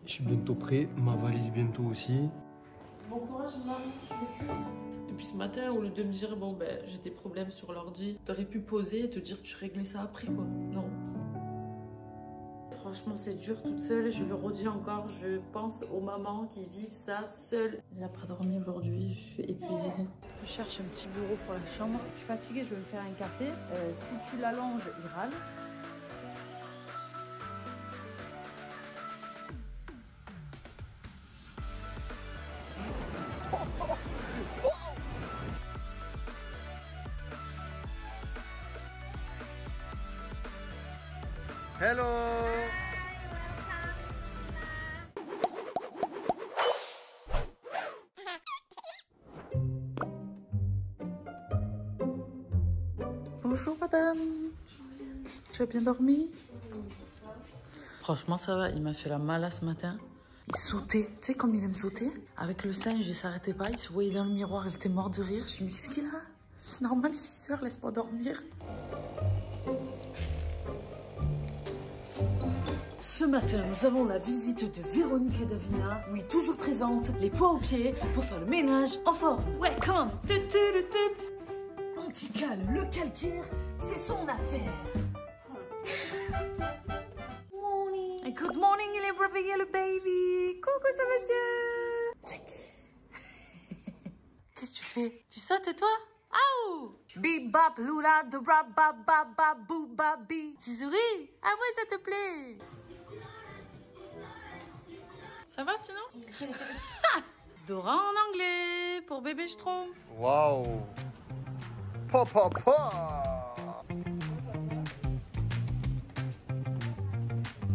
Je suis bientôt prêt, ma valise bientôt aussi. Bon courage Marie, je vais plus. Depuis ce matin, au lieu de me dire bon ben j'ai des problèmes sur l'ordi, t'aurais pu poser et te dire que tu réglais ça après quoi. Non. Franchement c'est dur toute seule, je le redis encore, je pense aux mamans qui vivent ça seules. Elle n'a pas dormi aujourd'hui, je suis épuisée. Je cherche un petit bureau pour la chambre. Je suis fatiguée, je vais me faire un café. Si tu l'allonges, il râle. Hello. Bonjour madame. Tu as bien dormi? Franchement ça va, il m'a fait la mala ce matin. Il sautait, tu sais comme il aime sauter. Avec le singe, il s'arrêtait pas, il se voyait dans le miroir, il était mort de rire. Je me dis, qu'est-ce qu'il a? C'est normal, 6 heures, laisse-moi dormir. Ce matin, nous avons la visite de Véronique et Davina. Oui, toujours présente, les poings aux pieds pour faire le ménage en forme. Ouais, come on. Antical, le calcaire, c'est son affaire. Morning. Good morning, il est réveillé le baby. Coucou, ça va, monsieur? Qu'est-ce que tu fais? Tu sautes, toi? Oh! Bebop, lula, de rap, bab, bab, bab, boo, babi. Tu souris? Ah ouais, ça te plaît? Ça va sinon? Dora en anglais pour bébé Schtroumpf. Waouh. Pa.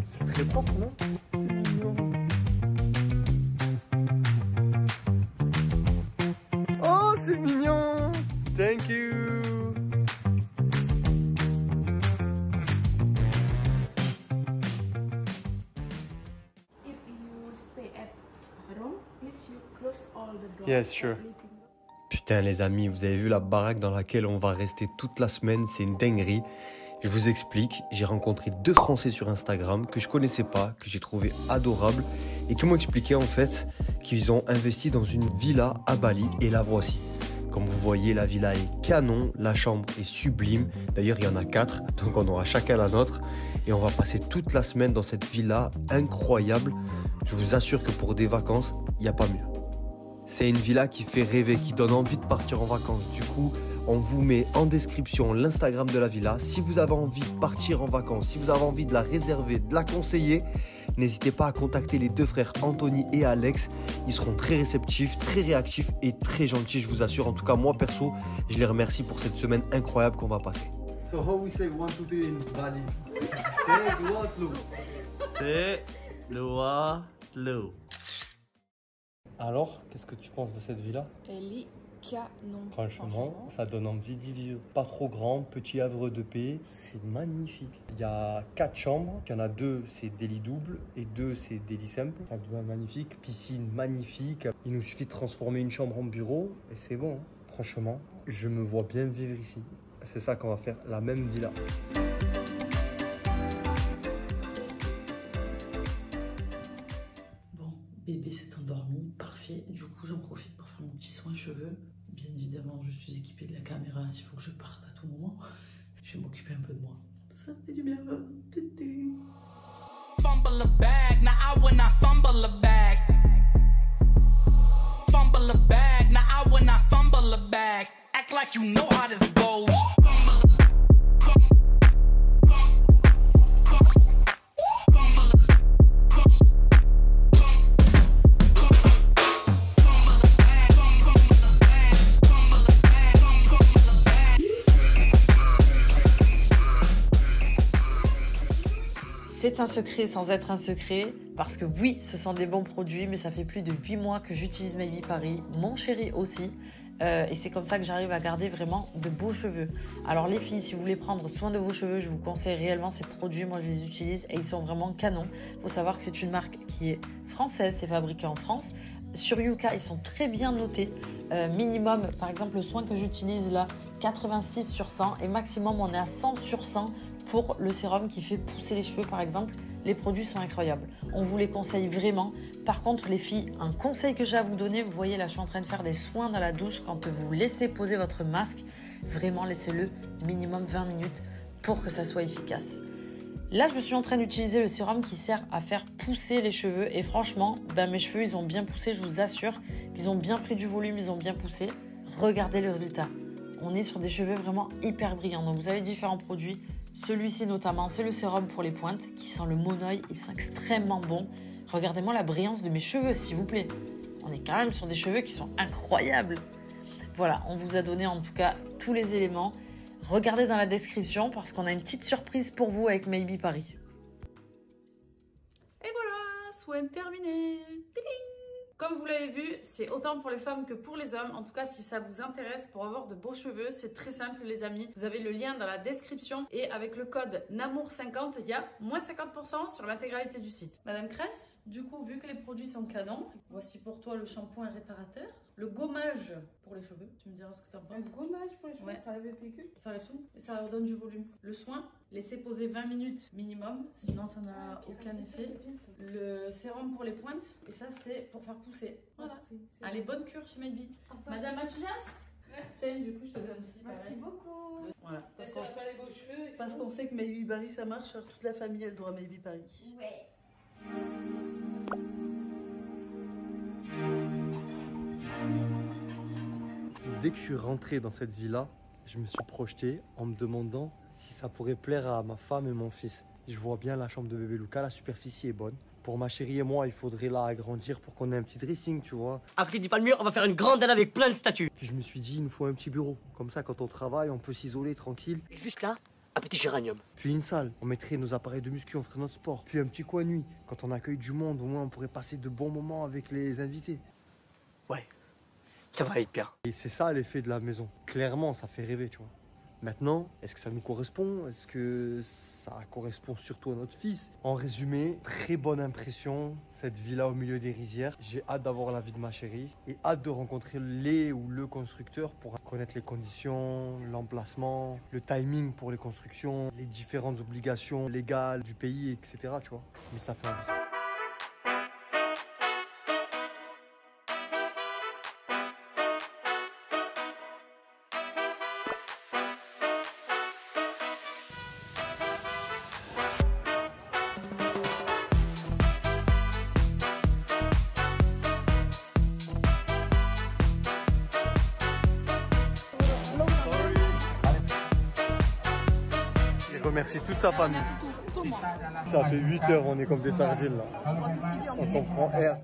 C'est très propre, non? C'est mignon. Oh, c'est mignon. Thank you. Yes, sure. Putain les amis, vous avez vu la baraque dans laquelle on va rester toute la semaine, c'est une dinguerie. Je vous explique, j'ai rencontré 2 Français sur Instagram que je connaissais pas, que j'ai trouvé adorables et qui m'ont expliqué en fait qu'ils ont investi dans une villa à Bali et la voici. Comme vous voyez, la villa est canon, la chambre est sublime. D'ailleurs, il y en a 4, donc on aura chacun la nôtre. Et on va passer toute la semaine dans cette villa incroyable. Je vous assure que pour des vacances, il n'y a pas mieux. C'est une villa qui fait rêver, qui donne envie de partir en vacances. Du coup, on vous met en description l'Instagram de la villa. Si vous avez envie de partir en vacances, si vous avez envie de la réserver, de la conseiller, n'hésitez pas à contacter les 2 frères Anthony et Alex. Ils seront très réceptifs, très réactifs et très gentils, je vous assure. En tout cas, moi perso, je les remercie pour cette semaine incroyable qu'on va passer. So how we say 1, 2, 3 in Bali? C'est Loa. Alors, qu'est-ce que tu penses de cette villa? Elle est canon. Franchement, ça donne envie d'y vivre. Pas trop grand, petit havre de paix. C'est magnifique. Il y a 4 chambres. Il y en a 2, c'est des lits doubles et 2, c'est des lits simples. Ça devient magnifique. Piscine magnifique. Il nous suffit de transformer une chambre en bureau et c'est bon. Franchement, je me vois bien vivre ici. C'est ça qu'on va faire, la même villa. Bon, bébé s'est endormi, parfait. Du coup, j'en profite pour faire mon petit soin cheveux. Bien évidemment, je suis équipée de la caméra s'il faut que je parte à tout moment. Je vais m'occuper un peu de moi. Ça fait du bien. Tété. Fumble a bag, now I when I fumble a bag. Fumble a bag, now I when I fumble a bag. Act like you know how this goes. C'est un secret sans être un secret, parce que oui, ce sont des bons produits, mais ça fait plus de 8 mois que j'utilise Maybe Paris, mon chéri aussi, et c'est comme ça que j'arrive à garder vraiment de beaux cheveux. Alors les filles, si vous voulez prendre soin de vos cheveux, je vous conseille réellement ces produits, moi je les utilise et ils sont vraiment canons. Il faut savoir que c'est une marque qui est française, c'est fabriqué en France. Sur Yuka, ils sont très bien notés. Minimum, par exemple, le soin que j'utilise là, 86 sur 100 et maximum, on est à 100 sur 100 pour le sérum qui fait pousser les cheveux, par exemple. Les produits sont incroyables. On vous les conseille vraiment. Par contre, les filles, un conseil que j'ai à vous donner, vous voyez là, je suis en train de faire des soins dans la douche. Quand vous laissez poser votre masque, vraiment laissez-le minimum 20 minutes pour que ça soit efficace. Là, je suis en train d'utiliser le sérum qui sert à faire pousser les cheveux. Et franchement, mes cheveux, ils ont bien poussé. Je vous assure qu'ils ont bien pris du volume, ils ont bien poussé. Regardez le résultat. On est sur des cheveux vraiment hyper brillants. Donc, vous avez différents produits. Celui-ci notamment, c'est le sérum pour les pointes qui sent le monoeil. Il sent extrêmement bon. Regardez-moi la brillance de mes cheveux, s'il vous plaît. On est quand même sur des cheveux qui sont incroyables. Voilà, on vous a donné en tout cas tous les éléments. Regardez dans la description parce qu'on a une petite surprise pour vous avec Maybe Paris. Et voilà, soin terminé. Tiding. Comme vous l'avez vu, c'est autant pour les femmes que pour les hommes. En tout cas, si ça vous intéresse pour avoir de beaux cheveux, c'est très simple les amis. Vous avez le lien dans la description et avec le code NAMOUR50, il y a moins 50% sur l'intégralité du site. Madame Cress, du coup, vu que les produits sont canons, voici pour toi le shampoing réparateur. Le gommage pour les cheveux, tu me diras ce que tu en penses. Un gommage pour les cheveux, ouais. Ça enlève les pellicules. Ça enlève tout et ça leur donne du volume. Le soin, laissez poser 20 minutes minimum, sinon ça n'a aucun effet. Ça, bien, ça. Le sérum pour les pointes, et ça c'est pour faire pousser. Voilà. Allez, bonne cure chez Maybe. Madame Mathias, tiens, du coup je te donne aussi. Merci beaucoup. Voilà. Parce qu'on pas les beaux cheveux. Parce qu'on sait que Maybe Paris ça marche, alors toute la famille elle doit Maybe Paris. Ouais. Dès que je suis rentré dans cette villa, je me suis projeté en me demandant si ça pourrait plaire à ma femme et mon fils. Je vois bien la chambre de bébé Lucas, la superficie est bonne. Pour ma chérie et moi, il faudrait la agrandir pour qu'on ait un petit dressing, tu vois. À côté du palmier, on va faire une grande dalle avec plein de statues. Puis je me suis dit, il nous faut un petit bureau. Comme ça, quand on travaille, on peut s'isoler tranquille. Et juste là, un petit géranium. Puis une salle, on mettrait nos appareils de muscu, on ferait notre sport. Puis un petit coin nuit, quand on accueille du monde, au moins on pourrait passer de bons moments avec les invités. Ouais, ça va être bien. Et c'est ça l'effet de la maison. Clairement, ça fait rêver, tu vois. Maintenant, est-ce que ça nous correspond? Est-ce que ça correspond surtout à notre fils? En résumé, très bonne impression, cette villa au milieu des rizières. J'ai hâte d'avoir l'avis de ma chérie et hâte de rencontrer les ou le constructeur pour connaître les conditions, l'emplacement, le timing pour les constructions, les différentes obligations légales du pays, etc. Tu vois. Mais ça fait envie. Il remercie toute sa famille. Ça fait 8 heures, on est comme des sardines là. On comprend R.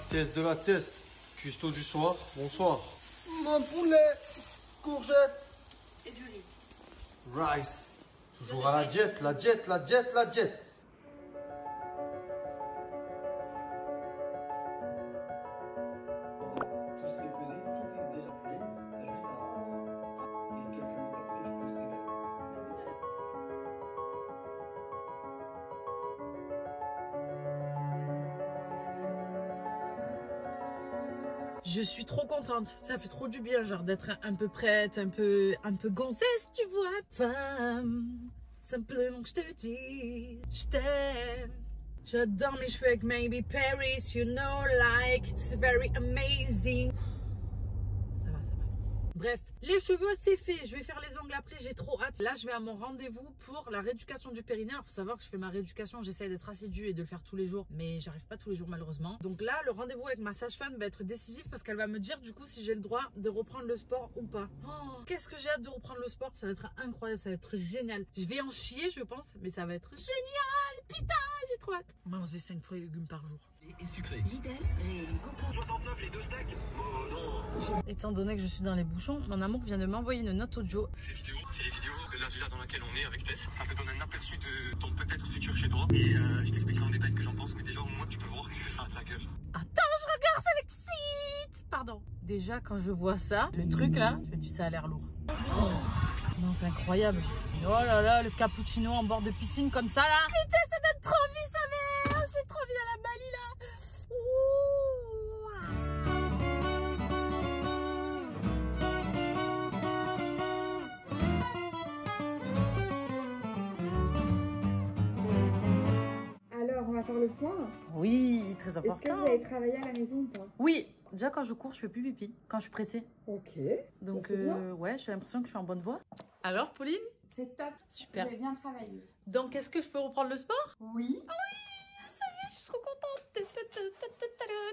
Test de la test, cuistot du soir, bonsoir. Mon poulet, courgette Et du riz. rice. Toujours à la diète, la diète, la diète, la diète. Tout serait pesé, tout est déjà plié. T'as juste à. Et quelques minutes après, tu peux te régaler. Je suis trop contente, ça fait trop du bien, genre d'être un peu prête, un peu gonzesse, tu vois. Femme, simplement que je te dis, je t'aime. J'adore mes cheveux avec Maybe Paris, you know, like, it's very amazing. Ça va, ça va. Bref, les cheveux c'est fait, je vais faire les ongles après, j'ai trop hâte. Là je vais à mon rendez-vous pour la rééducation du périnée. Alors faut savoir que je fais ma rééducation, j'essaie d'être assidue et de le faire tous les jours, mais j'arrive pas tous les jours malheureusement. Donc là le rendez-vous avec ma sage-femme va être décisif parce qu'elle va me dire du coup si j'ai le droit de reprendre le sport ou pas. Oh, qu'est-ce que j'ai hâte de reprendre le sport, ça va être incroyable, ça va être génial. Je vais en chier je pense, mais ça va être génial. Putain, j'ai trop hâte. Manger 5 fruits et légumes par jour. Et sucré. Lidl et encore 69 les 2 steaks. Oh non. Étant donné que je suis dans les bouchons, mon amour vient de m'envoyer une note audio. Ces vidéos, c'est les vidéos de la villa dans laquelle on est avec Tess. Ça te donne un aperçu de ton peut-être futur chez toi. Et je t'expliquerai en détail ce que j'en pense, mais déjà au moins tu peux voir que ça a de la gueule. Attends, je regarde ça avec petite. Pardon. Déjà, quand je vois ça, le truc là, je me dis ça a l'air lourd. Oh, non, c'est incroyable. Oh là là, le cappuccino en bord de piscine comme ça là. Putain, ça donne trop envie, sa mère. J'ai trop envie d'aller à Bali là. Alors, on va faire le point. Oui, très Est-ce que important. vous avez travaillé à la maison ou pas? Oui, déjà quand je cours, je fais plus pipi quand je suis pressée. Ok. Donc C'est bien. ouais, j'ai l'impression que je suis en bonne voie. Alors Pauline? C'est top. Super. Vous avez bien travaillé. Donc est-ce que je peux reprendre le sport? Oui. Je suis trop contente.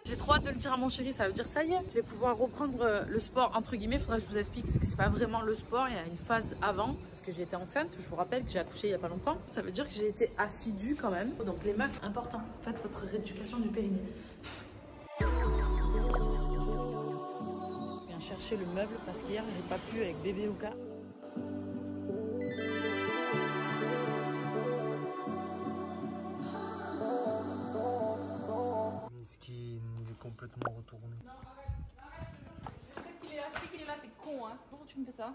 J'ai trop hâte de le dire à mon chéri, ça veut dire ça y est, je vais pouvoir reprendre le sport entre guillemets. Faudra que je vous explique parce que c'est pas vraiment le sport, il y a une phase avant parce que j'ai été enceinte. Je vous rappelle que j'ai accouché il y a pas longtemps. Ça veut dire que j'ai été assidue quand même. Donc les meufs, important, faites votre rééducation du périnée. Je viens chercher le meuble parce qu'hier j'ai pas pu avec bébé Luca. Miskin, il est complètement retourné. Non, arrête. Je sais qu'il est là, t'es con, hein. Pourquoi tu me fais ça?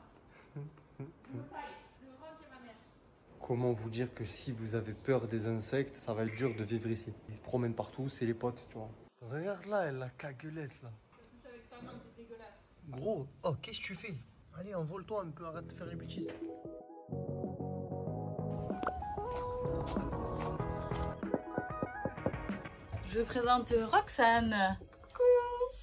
Comment vous dire que si vous avez peur des insectes, ça va être dur de vivre ici. Ils se promènent partout, c'est les potes, tu vois. Regarde là, elle a caguelette là. Avec ta main, c'est dégueulasse. Gros, oh, qu'est-ce que tu fais? Allez, envole-toi un peu, arrête de faire les bêtises. Je présente Roxane. Coucou.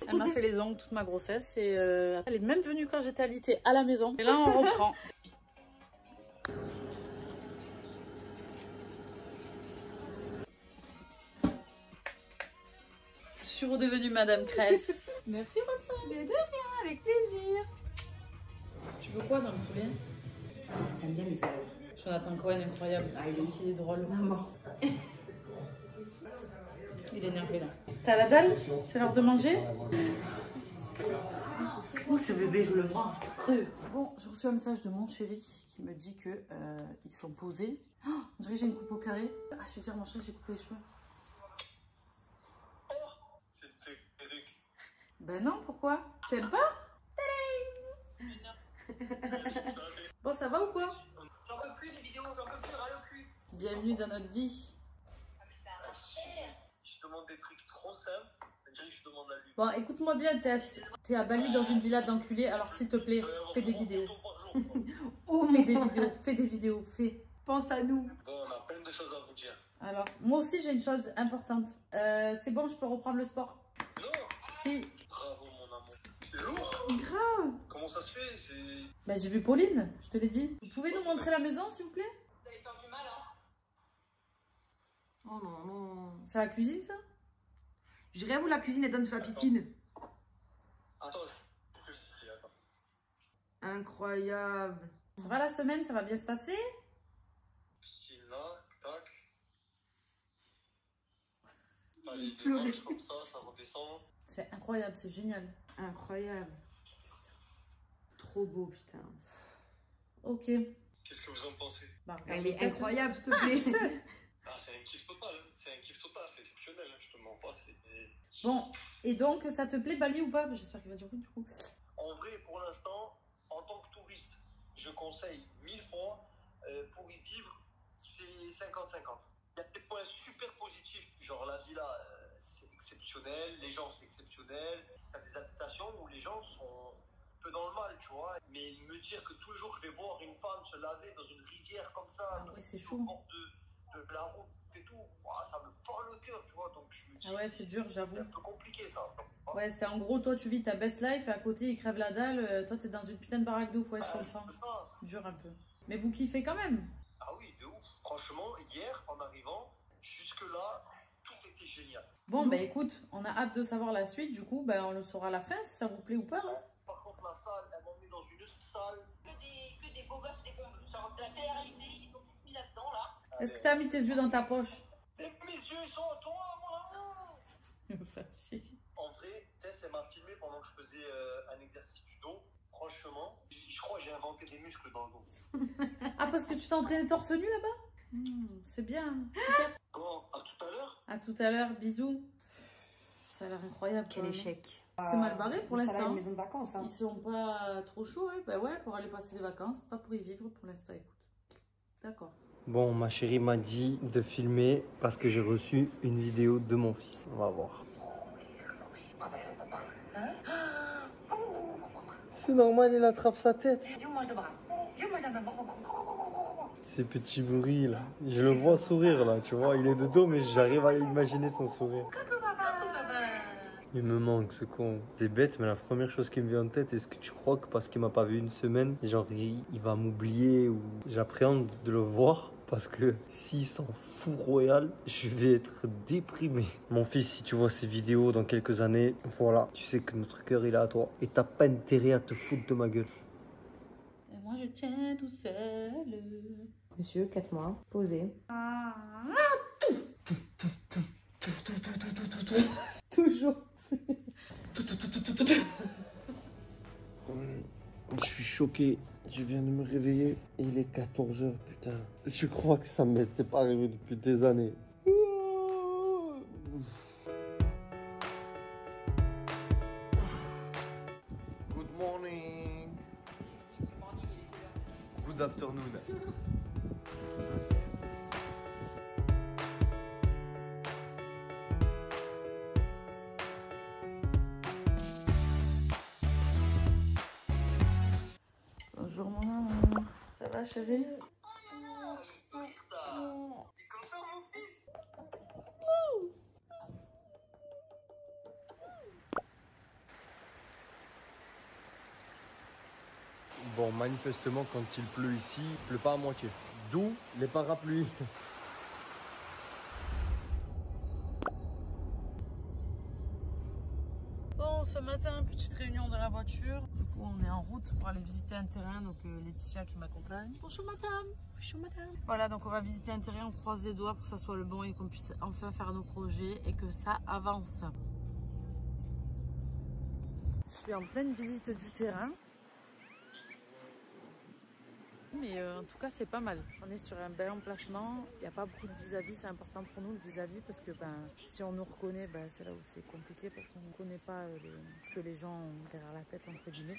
Elle m'a fait les ongles toute ma grossesse et elle est même venue quand j'étais alitée à la maison. Et là on reprend. Je suis redevenue Madame Cress. Merci, Roxane. Mais de rien, avec plaisir. Tu veux quoi dans le poulet? J'aime bien les salades. Jonathan Cohen, incroyable. Ah, il est drôle. Maman. Il est énervé là. T'as la dalle? C'est l'heure de manger? Oh, ce bébé, je le mange cru. Bon, j'ai reçu un message de mon chéri qui me dit que ils sont posés. Oh, on dirait que j'ai une coupe au carré. Ah, je veux dire, mon chéri, j'ai coupé les cheveux. C'est le Ben non, pourquoi? T'aimes pas? Tadam. Bon, ça va ou quoi? J'en peux plus des vidéos, j'en peux plus, ras le cul. Bienvenue dans notre vie. Je demande des trucs trop simples, on dirait que je demande à lui. Bon, écoute-moi bien, Tess. T'es à Bali dans une villa d'enculés, alors s'il te plaît, fais des vidéos. Oh, fais des vidéos, fais. Pense à nous. Bon, on a plein de choses à vous dire. Alors, moi aussi, j'ai une chose importante. C'est bon, je peux reprendre le sport? Non. Si. Bravo mon amour. C'est lourd. Grave. Comment ça se fait? C'est... Bah, j'ai vu Pauline, je te l'ai dit. Vous pouvez nous montrer la maison, s'il vous plaît? Vous allez faire du mal, hein. Oh non, non. C'est la cuisine, ça? Je rêve où la cuisine elle donne sur la piscine. Attends, je sais, attends. Incroyable. Ça va la semaine, ça va bien se passer? Piscine là, tac. T'as les deux marches comme ça redescend. C'est incroyable, c'est génial. Incroyable. Trop beau, putain. Ok. Qu'est-ce que vous en pensez? Bah, Elle regardez, est incroyable, s'il te plaît. Ah, c'est un kiff total, hein. C'est un kiff total, c'est exceptionnel, hein. Je te mens pas, c'est... Bon, et donc, ça te plaît Bali ou pas? J'espère qu'il va dire oui, du coup. En vrai, pour l'instant, en tant que touriste, je conseille 1000 fois. Pour y vivre, c'est 50-50. Il y a des points super positifs, genre la villa, c'est exceptionnel, les gens, c'est exceptionnel. Tu as des habitations où les gens sont un peu dans le mal, tu vois. Mais me dire que tous les jours, je vais voir une femme se laver dans une rivière comme ça, Ah ouais, c'est chaud. au bord de la route et tout, ouah, ça me fend le cœur. l'extérieur, tu vois. Donc je me dis, Ah ouais, c'est dur, j'avoue. C'est un peu compliqué ça. Ouais, c'est en gros, toi tu vis ta best life et à côté ils crèvent la dalle. Toi t'es dans une putain de baraque de ouf, ouais, je comprends. C'est ça. Dur un peu. Mais vous kiffez quand même. Ah oui, de ouf. Franchement, hier, en arrivant, jusque-là, tout était génial. Bon, bah écoute, on a hâte de savoir la suite. Du coup, bah, on le saura à la fin si ça vous plaît ou pas. Hein. Par contre, la salle, elle m'a emmené dans une salle. Que des beaux gosses, des bons. Genre de la télé-réalité, ils sont tous mis là-dedans, là. Est-ce que t'as mis tes yeux dans ta poche? Et mes yeux, ils sont à toi, mon amour. En vrai, Tess, elle m'a filmé pendant que je faisais un exercice du dos. Franchement, je crois que j'ai inventé des muscles dans le dos. Ah, parce que tu t'es entraîné torse nu là-bas? C'est bien. Super. Bon, à tout à l'heure. À tout à l'heure, bisous. Ça a l'air incroyable. Quel échec. C'est mal barré pour l'instant. une maison de vacances. Hein. Ils sont pas trop chauds, ouais. Bah ouais, pour aller passer des vacances, pas pour y vivre pour l'instant, écoute. D'accord. Bon, ma chérie m'a dit de filmer parce que j'ai reçu une vidéo de mon fils. On va voir. C'est normal, il attrape sa tête. Ces petits bruits là. Je le vois sourire là, tu vois. Il est de dos, mais j'arrive à imaginer son sourire. Il me manque ce con. C'est bête, mais la première chose qui me vient en tête, est-ce que tu crois que parce qu'il m'a pas vu une semaine, genre il va m'oublier ou j'appréhende de le voir? Parce que s'il s'en fout royal, je vais être déprimé. Mon fils, si tu vois ces vidéos dans quelques années, voilà, tu sais que notre cœur il est à toi. Et t'as pas intérêt à te foutre de ma gueule. Et moi je tiens tout seul. Monsieur, 4 mois, posé. Toujours. Je suis choqué. Je viens de me réveiller. Il est 14h, putain. Je crois que ça ne m'était pas arrivé depuis des années. Good morning. Good afternoon. Bonjour mon amour. Ça va chérie? T'es content, mon fils? Bon, manifestement, quand il pleut ici, il pleut pas à moitié. D'où les parapluies. Bon, ce matin, petite réunion dans la voiture. Du coup, on est en route pour aller visiter un terrain. Donc, Laetitia qui m'accompagne. Bonjour madame. Bonjour madame. Voilà, donc on va visiter un terrain. On croise les doigts pour que ça soit le bon et qu'on puisse enfin faire nos projets et que ça avance. Je suis en pleine visite du terrain. Mais en tout cas, c'est pas mal. On est sur un bel emplacement. Il n'y a pas beaucoup de vis-à-vis. C'est important pour nous le vis-à-vis parce que si on nous reconnaît, c'est là où c'est compliqué parce qu'on ne connaît pas ce que les gens ont derrière la tête, entre guillemets.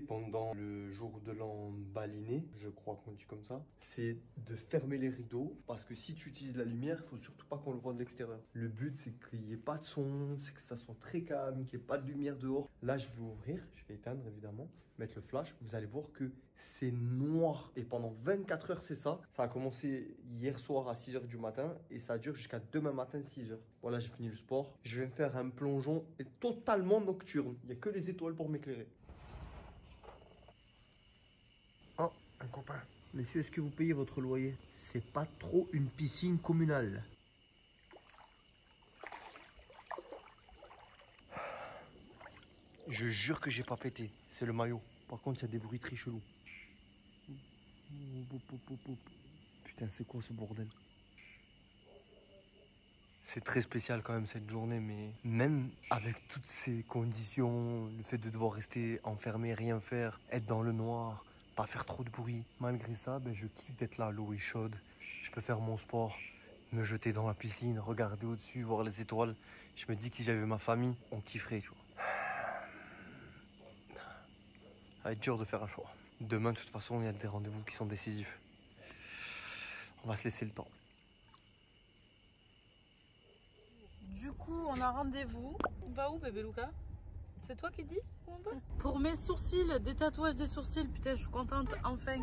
Pendant le jour de l'an baliné, je crois qu'on dit comme ça, c'est de fermer les rideaux parce que si tu utilises la lumière, il faut surtout pas qu'on le voit de l'extérieur. Le but c'est qu'il n'y ait pas de son, c'est que ça soit très calme, qu'il n'y ait pas de lumière dehors. Là je vais ouvrir, je vais éteindre évidemment, mettre le flash, vous allez voir que c'est noir et pendant 24 heures c'est ça. Ça a commencé hier soir à 6 h du matin et ça dure jusqu'à demain matin 6 h. Voilà, j'ai fini le sport, je vais me faire un plongeon totalement nocturne, il n'y a que les étoiles pour m'éclairer. Oh, un copain. Monsieur, est-ce que vous payez votre loyer? C'est pas trop une piscine communale. Je jure que j'ai pas pété. C'est le maillot. Par contre, il y a des bruits très chelous. Putain, c'est quoi ce bordel? C'est très spécial quand même cette journée, mais même avec toutes ces conditions, le fait de devoir rester enfermé, rien faire, être dans le noir, pas faire trop de bruit. Malgré ça, je kiffe d'être là, l'eau est chaude, je peux faire mon sport, me jeter dans la piscine, regarder au-dessus, voir les étoiles. Je me dis que si j'avais ma famille, on kifferait, tu vois. va être dur de faire un choix. Demain, de toute façon, il y a des rendez-vous qui sont décisifs. On va se laisser le temps. Du coup, on a rendez-vous. On va où, bébé Luca? C'est toi qui dis où on va? Pour mes sourcils, des tatouages des sourcils. Putain, je suis contente, enfin.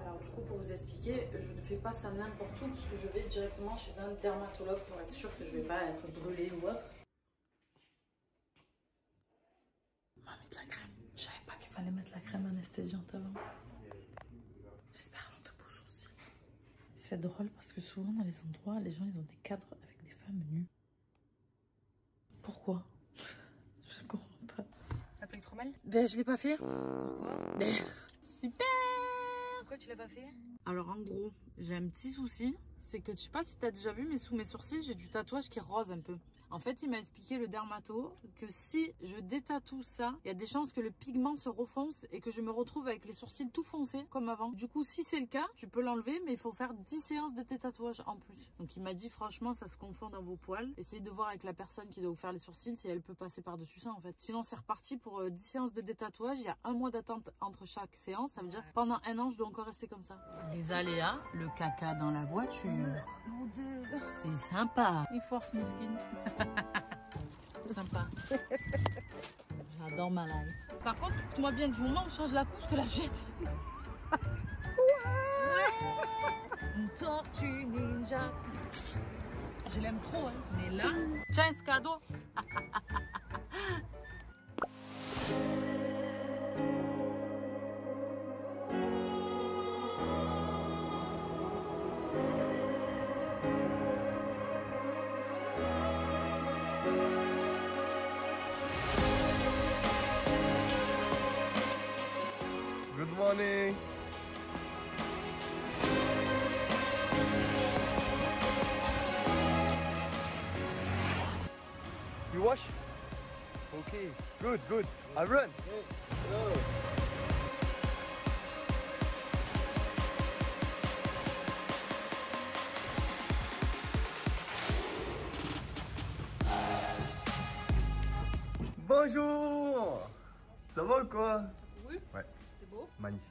Alors du coup, pour vous expliquer, je ne fais pas ça n'importe où parce que je vais directement chez un dermatologue pour être sûre que je ne vais pas être brûlée ou autre. On va mettre la crème. Je savais pas qu'il fallait mettre la crème anesthésiante avant. J'espère avoir de beaux sourcils. C'est drôle parce que souvent dans les endroits, les gens ils ont des cadres avec des femmes nues. Pourquoi? Je comprends pas. T'as pris trop mal? Ben je l'ai pas fait. Pourquoi? Super! Pourquoi tu l'as pas fait? Alors en gros, j'ai un petit souci, c'est que je sais pas si tu as déjà vu, mais sous mes sourcils, j'ai du tatouage qui est rose un peu. En fait, il m'a expliqué, le dermato, que si je détatoue ça, il y a des chances que le pigment se refonce et que je me retrouve avec les sourcils tout foncés comme avant. Du coup, si c'est le cas, tu peux l'enlever, mais il faut faire 10 séances de détatouage en plus. Donc il m'a dit, franchement, ça se confond dans vos poils. Essayez de voir avec la personne qui doit vous faire les sourcils si elle peut passer par-dessus ça en fait. Sinon, c'est reparti pour 10 séances de détatouage. Il y a 1 mois d'attente entre chaque séance. Ça veut dire que pendant 1 an, je dois encore rester comme ça. Les aléas, le caca dans la voiture. C'est sympa. Il force mes skins. Sympa. J'adore ma life. Par contre, écoute-moi bien, du moment où je change la couche, je te la jette. Ouais. Une tortue ninja. Je l'aime trop, hein. Mais là, tiens, ce cadeau. Good morning. You wash? Okay, good, good. I run. Bonjour. Ça va ou quoi? Oui. Ouais. C'est beau. Magnifique.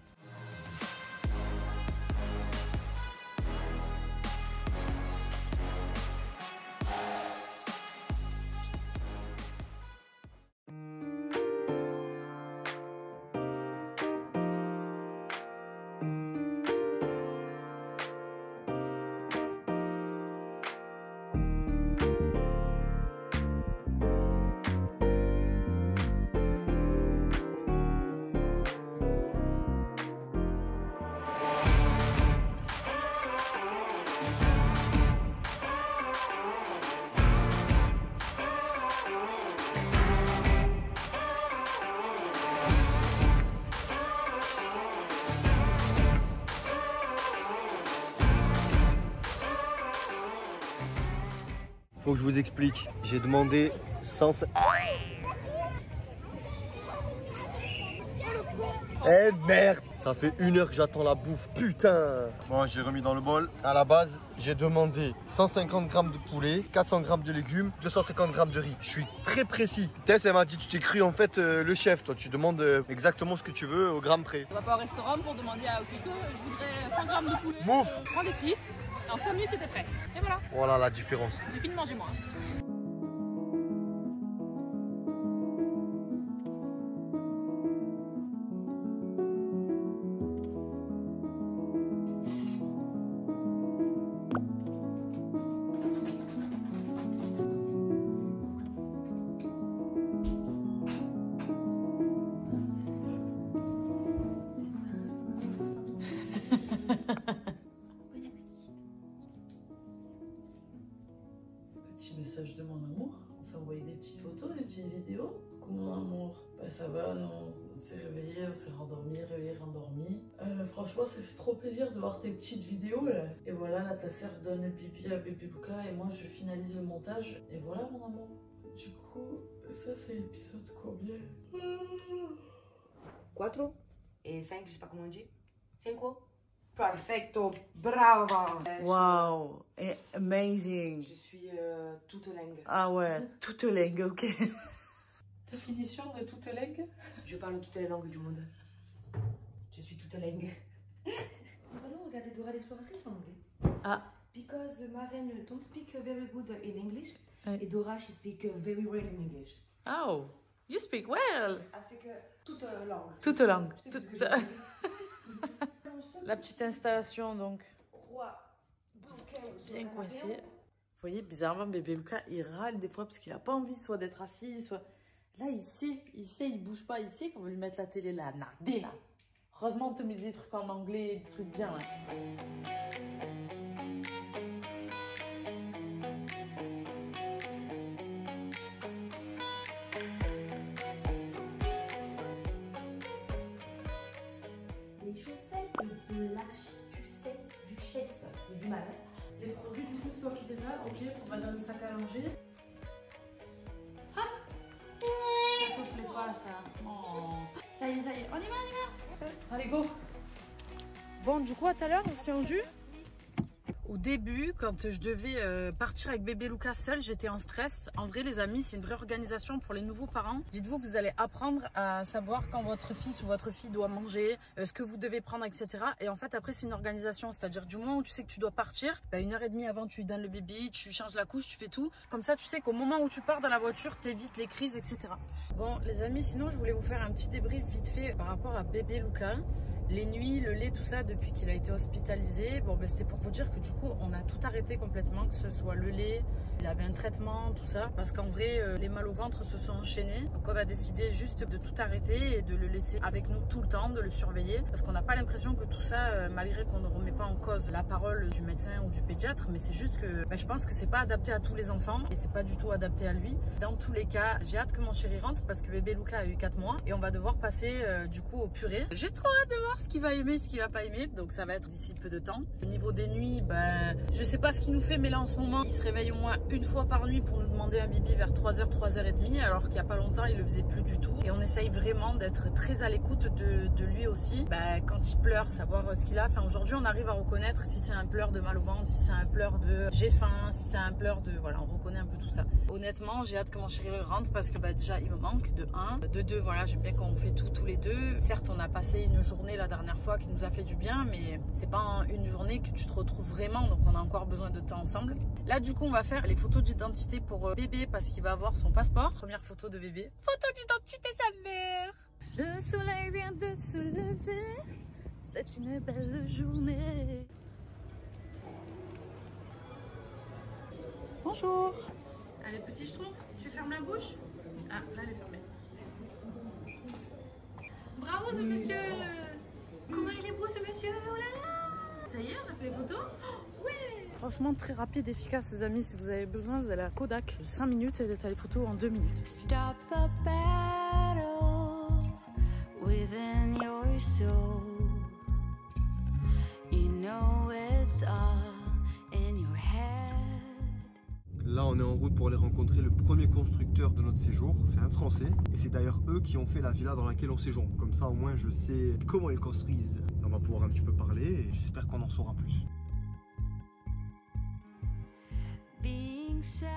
Faut que je vous explique. J'ai demandé 100... Eh merde! Ça fait 1 heure que j'attends la bouffe, putain! Bon, j'ai remis dans le bol. À la base, j'ai demandé 150 grammes de poulet, 400 grammes de légumes, 250 grammes de riz. Je suis très précis. Tess, elle m'a dit, tu t'es cru en fait le chef. Toi, tu demandes exactement ce que tu veux au gramme près. On va pas au restaurant pour demander à Augusto, je voudrais 100 grammes de poulet. Mouf! Prends des frites, en 5 minutes c'était prêt. Et voilà, Voilà la différence. j'ai fini de manger moi. Petit message de mon amour. On s'est envoyé des petites photos, des petites vidéos. Coucou mon amour. Bah ça va, on s'est réveillé, on s'est rendormi, réveillé, rendormi. Franchement, ça fait trop plaisir de voir tes petites vidéos là. Et voilà, là ta sœur donne pipi à bébé Luca et moi je finalise le montage. Et voilà mon amour. Du coup, ça c'est l'épisode combien? 4 et 5, je sais pas comment on dit. 5. Perfecto, brava. Wow, amazing. Je suis toute langue. Ah ouais, toute langue, ok. Définition de toute langue? Je parle toutes les langues du monde. Je suis toute langue. Nous allons regarder Dora l'exploratrice en anglais. Ah. Because Marraine don't speak very good in English. Oui. Et Dora, she speak very well in English. Oh, you speak well. Elle speak toute langue. Toute langue. Je sais pas ce que je veux dire. La petite installation donc. Roi. Bien coincé. Vous voyez, bizarrement, bébé Lucas, il râle des fois parce qu'il n'a pas envie soit d'être assis, soit... Là, il sait, il bouge pas, il sait qu'on veut lui mettre la télé là, nardé là. Heureusement, on te met des trucs en anglais, des trucs bien. Hein. Les chaussettes de la duchesse. J'ai du mal. Les produits, du coup, c'est toi qui les as. Ok, on va dans le sac à langer. Ah, ça te plaît pas, ça. Oh. Ça y est, on y va. Allez, go. Bon, du coup, à tout à l'heure, on s'est en jus. Au début, quand je devais partir avec bébé Lucas seul, j'étais en stress. En vrai, les amis, c'est une vraie organisation pour les nouveaux parents. Dites-vous que vous allez apprendre à savoir quand votre fils ou votre fille doit manger, ce que vous devez prendre, etc. Et en fait, après, c'est une organisation. C'est-à-dire, du moment où tu sais que tu dois partir, 1h30 avant, tu lui donnes le bébé, tu changes la couche, tu fais tout. Comme ça, tu sais qu'au moment où tu pars dans la voiture, t'évites les crises, etc. Bon, les amis, sinon, je voulais vous faire un petit débrief vite fait par rapport à bébé Lucas. Les nuits, le lait, tout ça, depuis qu'il a été hospitalisé, bon, c'était pour vous dire que du coup, on a tout arrêté complètement, que ce soit le lait, il avait un traitement, tout ça, parce qu'en vrai, les mal au ventre se sont enchaînés. Donc, on a décidé juste de tout arrêter et de le laisser avec nous tout le temps, de le surveiller, parce qu'on n'a pas l'impression que tout ça, malgré qu'on ne remet pas en cause la parole du médecin ou du pédiatre, mais c'est juste que je pense que c'est pas adapté à tous les enfants et c'est pas du tout adapté à lui. Dans tous les cas, j'ai hâte que mon chéri rentre parce que bébé Lucas a eu 4 mois et on va devoir passer du coup au purée. J'ai trop hâte de voir ce qu'il va aimer, ce qu'il va pas aimer, donc ça va être d'ici peu de temps. Au niveau des nuits, je sais pas ce qu'il nous fait, mais là en ce moment, il se réveille au moins une fois par nuit pour nous demander un bibi vers 3h, 3h30, alors qu'il y a pas longtemps, il le faisait plus du tout. Et on essaye vraiment d'être très à l'écoute de lui aussi. Quand il pleure, savoir ce qu'il a. Enfin, aujourd'hui, on arrive à reconnaître si c'est un pleur de mal au ventre, si c'est un pleur de j'ai faim, si c'est un pleur de... Voilà, on reconnaît un peu tout ça. Honnêtement, j'ai hâte que mon chéri rentre parce que déjà, il me manque de 1. De 2, voilà, j'aime bien qu'on fait tout tous les deux. Certes, on a passé une journée la dernière fois qui nous a fait du bien, mais c'est pas une journée que tu te retrouves vraiment, donc on a encore besoin de temps ensemble. Là, du coup, on va faire les photos d'identité pour bébé parce qu'il va avoir son passeport. Première photo de bébé. Photo d'identité sa mère. Le soleil vient de se lever, c'est une belle journée. Bonjour. Allez, petit schtroumpf, tu fermes la bouche. Ah, là, elle est fermée. Bravo, ce monsieur. Comment il est beau, ce monsieur. Oh là là. Ça y est, on a fait les photos. Oh, ouais. Franchement, très rapide, efficace, les amis. Si vous avez besoin, vous allez à Kodak. 5 minutes et vous avez les photos en 2 minutes. Stop the battle within your soul. You know it's all in your head. Là, on est en route pour aller rencontrer le premier constructeur de notre séjour. C'est un Français. Et c'est d'ailleurs eux qui ont fait la villa dans laquelle on séjourne. Comme ça, au moins, je sais comment ils construisent. On va pouvoir un petit peu parler et j'espère qu'on en saura plus. Being sad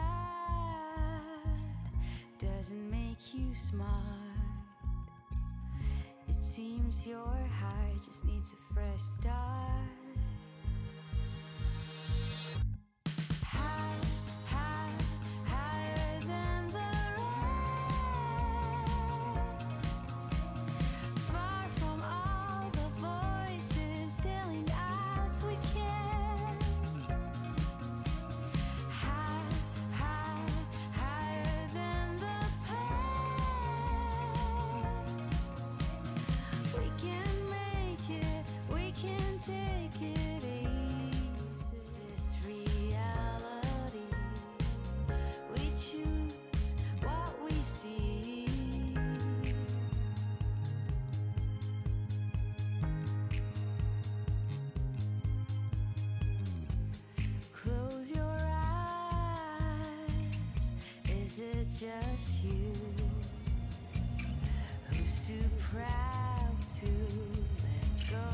doesn't make you smart. It seems your heart just needs a fresh start. Just you, who's too proud to let go.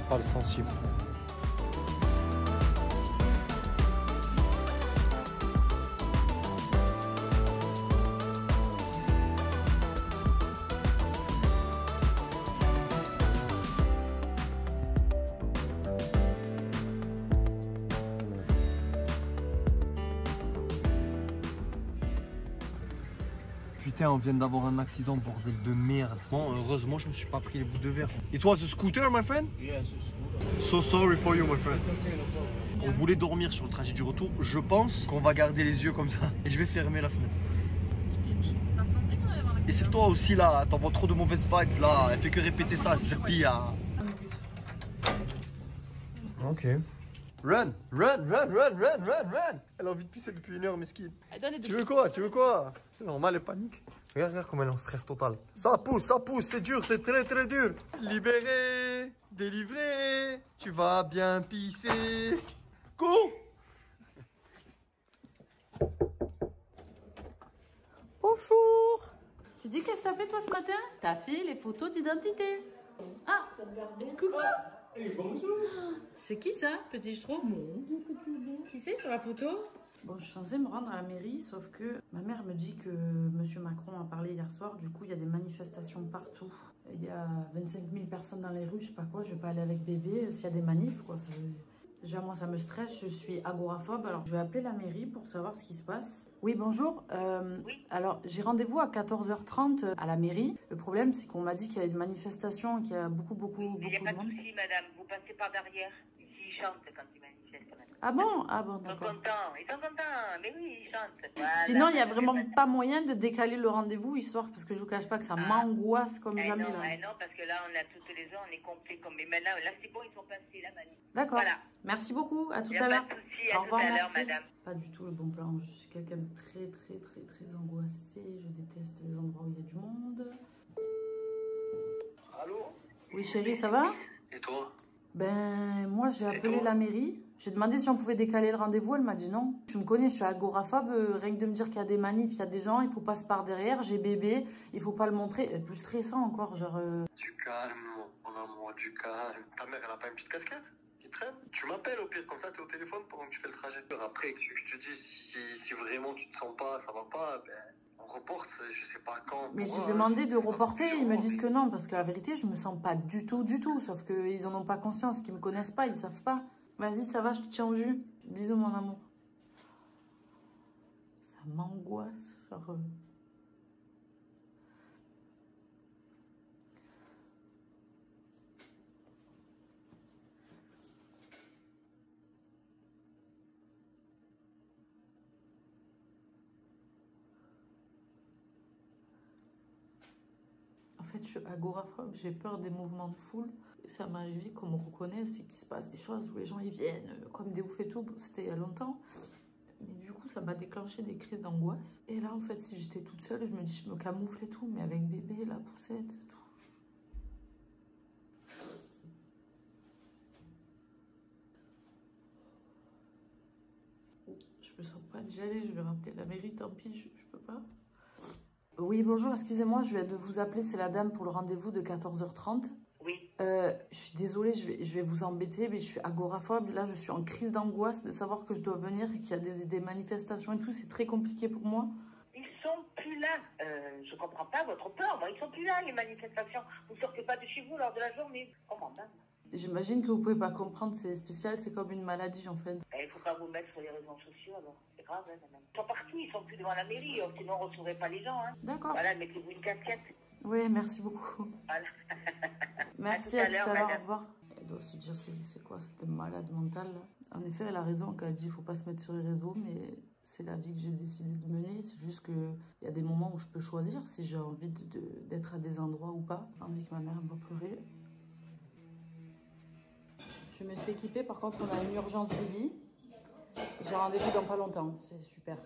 pas le sensible. Putain, on vient d'avoir un accident, bordel de merde. Bon, heureusement, je me suis pas pris les bouts de verre. It was a scooter, my friend? Yes, a scooter. So sorry for you, my friend. On voulait dormir sur le trajet du retour. Je pense qu'on va garder les yeux comme ça. Et je vais fermer la fenêtre. Je t'ai dit, ça sentait quand même un accident. Et c'est toi aussi là, t'envoies trop de mauvaises vibes là. Elle fait que répéter ça, c'est le pire. Ok. Run, run, run, run, run, run, run. Elle a envie de pisser depuis 1 heure, mesquine. Tu veux quoi? Tu veux quoi? C'est normal, elle panique. Regarde, regarde comme elle est en stress total. Ça pousse, c'est dur, c'est très très dur. Libéré, délivré, tu vas bien pisser. Cours. Bonjour. Tu dis qu'est-ce que t'as fait toi ce matin? T'as fait les photos d'identité. Ah, coucou. Bonjour. C'est qui ça, petit je trouve? Qui c'est sur la photo? Bon, je suis censée me rendre à la mairie, sauf que ma mère me dit que Monsieur Macron a parlé hier soir. Du coup, il y a des manifestations partout. Il y a 25 000 personnes dans les rues, je sais pas quoi. Je vais pas aller avec bébé s'il y a des manifs, quoi. Déjà, moi, ça me stresse. Je suis agoraphobe. Alors, je vais appeler la mairie pour savoir ce qui se passe. Oui, bonjour. Oui. Alors, j'ai rendez-vous à 14h30 à la mairie. Le problème, c'est qu'on m'a dit qu'il y a une manifestation, qu'il y a beaucoup de monde. Il n'y a pas de souci, madame. Vous passez par derrière. Ici, ils chantent quand ils manifestent. Ah bon? Ah bon, d'accord. Ils sont contents. Mais oui, ils chantent. Voilà, sinon, il n'y a vraiment pas moyen de décaler le rendez-vous, histoire, parce que je vous cache pas que ça m'angoisse comme jamais. Non, là. non, parce que là, on a toutes les heures, on est complet comme. Mais maintenant, là, c'est bon, ils sont passés, la manif. D'accord. Voilà. Merci beaucoup. À tout à l'heure. Au revoir, merci. Pas du tout le bon plan. Je suis quelqu'un de très angoissé. Je déteste les endroits où il y a du monde. Allô? Oui, chérie, ça va? Et toi? Ben, moi, j'ai appelé la mairie. J'ai demandé si on pouvait décaler le rendez-vous. Elle m'a dit non. Tu me connais, je suis agoraphobe. Rien que de me dire qu'il y a des manifs, il y a des gens, il faut passer par derrière. J'ai bébé, il faut pas le montrer. Plus stressant encore, genre... Du calme, mon amour, du calme. Ta mère, elle a pas une petite casquette qui traîne? Tu m'appelles au pire, comme ça, t'es au téléphone pendant que tu fais le trajet. Après, que je te dis, si vraiment tu te sens pas, ça va pas, ben... On reporte, je sais pas quand. Mais j'ai demandé de reporter, ils me disent que non, parce que la vérité, je me sens pas du tout. Sauf qu'ils en ont pas conscience, qu'ils me connaissent pas, ils savent pas. Vas-y, ça va, je te tiens au jus. Bisous, mon amour. Ça m'angoisse, genre... En fait, je suis agoraphobe, j'ai peur des mouvements de foule. Et ça m'est arrivé qu'on me reconnaisse et qu'il se passe des choses où les gens ils viennent comme des oufs et tout. C'était il y a longtemps. Mais du coup, ça m'a déclenché des crises d'angoisse. Et là, en fait, si j'étais toute seule, je me dis, je me camoufle et tout. Mais avec bébé, la poussette et tout. Je me sens pas d'y aller, je vais rappeler la mairie, tant pis, je peux pas. Oui, bonjour, excusez-moi, je viens de vous appeler, c'est la dame pour le rendez-vous de 14h30. Oui. Je suis désolée, je vais vous embêter, mais je suis agoraphobe. Là, je suis en crise d'angoisse de savoir que je dois venir et qu'il y a des manifestations et tout. C'est très compliqué pour moi. Ils sont plus là. Je comprends pas votre peur. Moi, ils sont plus là, les manifestations. Vous sortez pas de chez vous lors de la journée. Comment, madame? J'imagine que vous pouvez pas comprendre, c'est spécial, c'est comme une maladie en fait. Il faut pas vous mettre sur les réseaux sociaux alors, c'est grave, hein, madame. Ils sont partout, ils sont plus devant la mairie, sinon on ne recevrait pas les gens. Hein. D'accord. Voilà, mettez-vous une casquette. Oui, merci beaucoup. Voilà. Merci, à tout à l'heure, au revoir. Elle doit se dire, c'est quoi cette malade mentale là? En effet, elle a raison quand elle dit qu'il ne faut pas se mettre sur les réseaux, mais c'est la vie que j'ai décidé de mener. C'est juste qu'il y a des moments où je peux choisir si j'ai envie d'être à des endroits ou pas. J'ai envie que ma mère me voit pleurer. Je me suis équipée, par contre on a une urgence baby. J'ai rendez-vous dans pas longtemps, c'est super.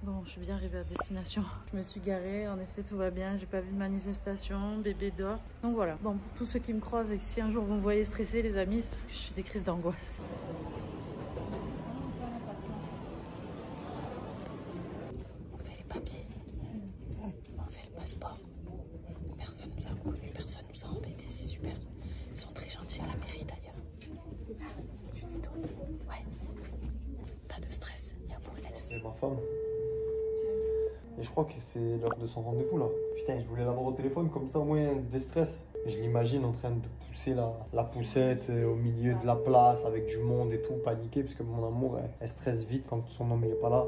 Bon, je suis bien arrivée à destination. Je me suis garée, en effet tout va bien, j'ai pas vu de manifestation, bébé dort. Donc voilà, bon pour tous ceux qui me croisent et que si un jour vous me voyez stressée les amis, c'est parce que je fais des crises d'angoisse. On fait les papiers, on fait le passeport. Personne nous a reconnus. femme. Et je crois que c'est l'heure de son rendez-vous là. Putain, je voulais l'avoir au téléphone comme ça au moins déstress. Je l'imagine en train de pousser la poussette au milieu de la place avec du monde et tout, paniqué, parce que mon amour, elle stresse vite quand son homme il est pas là.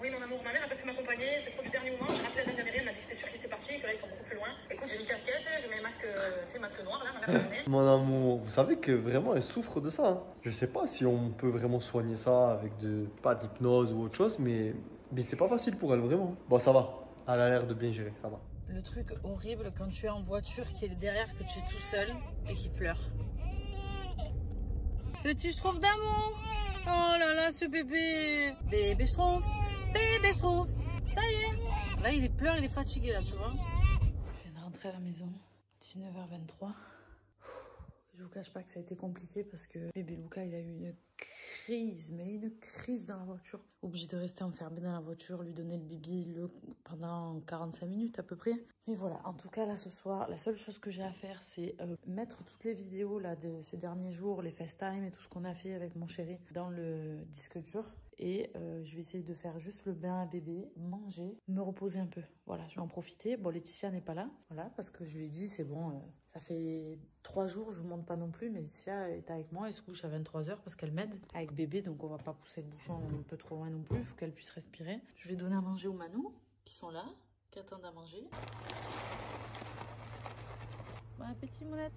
Oui, mon amour, ma mère n'a pas pu m'accompagner, c'était trop du dernier moment. J'ai rappelé la dame de mairie, elle m'a dit que c'était sûr qu'ils étaient partis et que là ils sont beaucoup plus loin. Écoute, j'ai mis casquette, j'ai mis masque, tu sais, masque noir là, ma mère m'a donné. Mon amour, vous savez que vraiment elle souffre de ça. Hein. Je sais pas si on peut vraiment soigner ça avec pas d'hypnose ou autre chose, mais c'est pas facile pour elle, vraiment. Bon, ça va. Elle a l'air de bien gérer, ça va. Le truc horrible quand tu es en voiture, qui est derrière, que tu es tout seul et qui pleure. Petit Schtroumpf d'amour. Oh là là, ce bébé. Bébé Schtroumpf. Bébé Schtroumpf. Ça y est. Là, il pleure, il est fatigué là, tu vois. Je viens de rentrer à la maison. 19h23. Je vous cache pas que ça a été compliqué parce que bébé Luca, il a eu une crise, mais une crise dans la voiture. Obligé de rester enfermé dans la voiture, lui donner le bibi pendant 45 minutes à peu près. Mais voilà, en tout cas là ce soir, la seule chose que j'ai à faire, c'est mettre toutes les vidéos là de ces derniers jours, les FaceTime et tout ce qu'on a fait avec mon chéri dans le disque dur. Et je vais essayer de faire juste le bain à bébé, manger, me reposer un peu. Voilà, je vais en profiter. Bon, Laetitia n'est pas là, voilà, parce que je lui ai dit, c'est bon, ça fait 3 jours, je vous montre pas non plus, mais Laetitia est avec moi, elle se couche à 23h parce qu'elle m'aide avec bébé, donc on va pas pousser le bouchon un peu trop loin non plus, il faut qu'elle puisse respirer. Je vais donner à manger aux Manous, qui sont là, qui attendent à manger. Bon appétit, monette.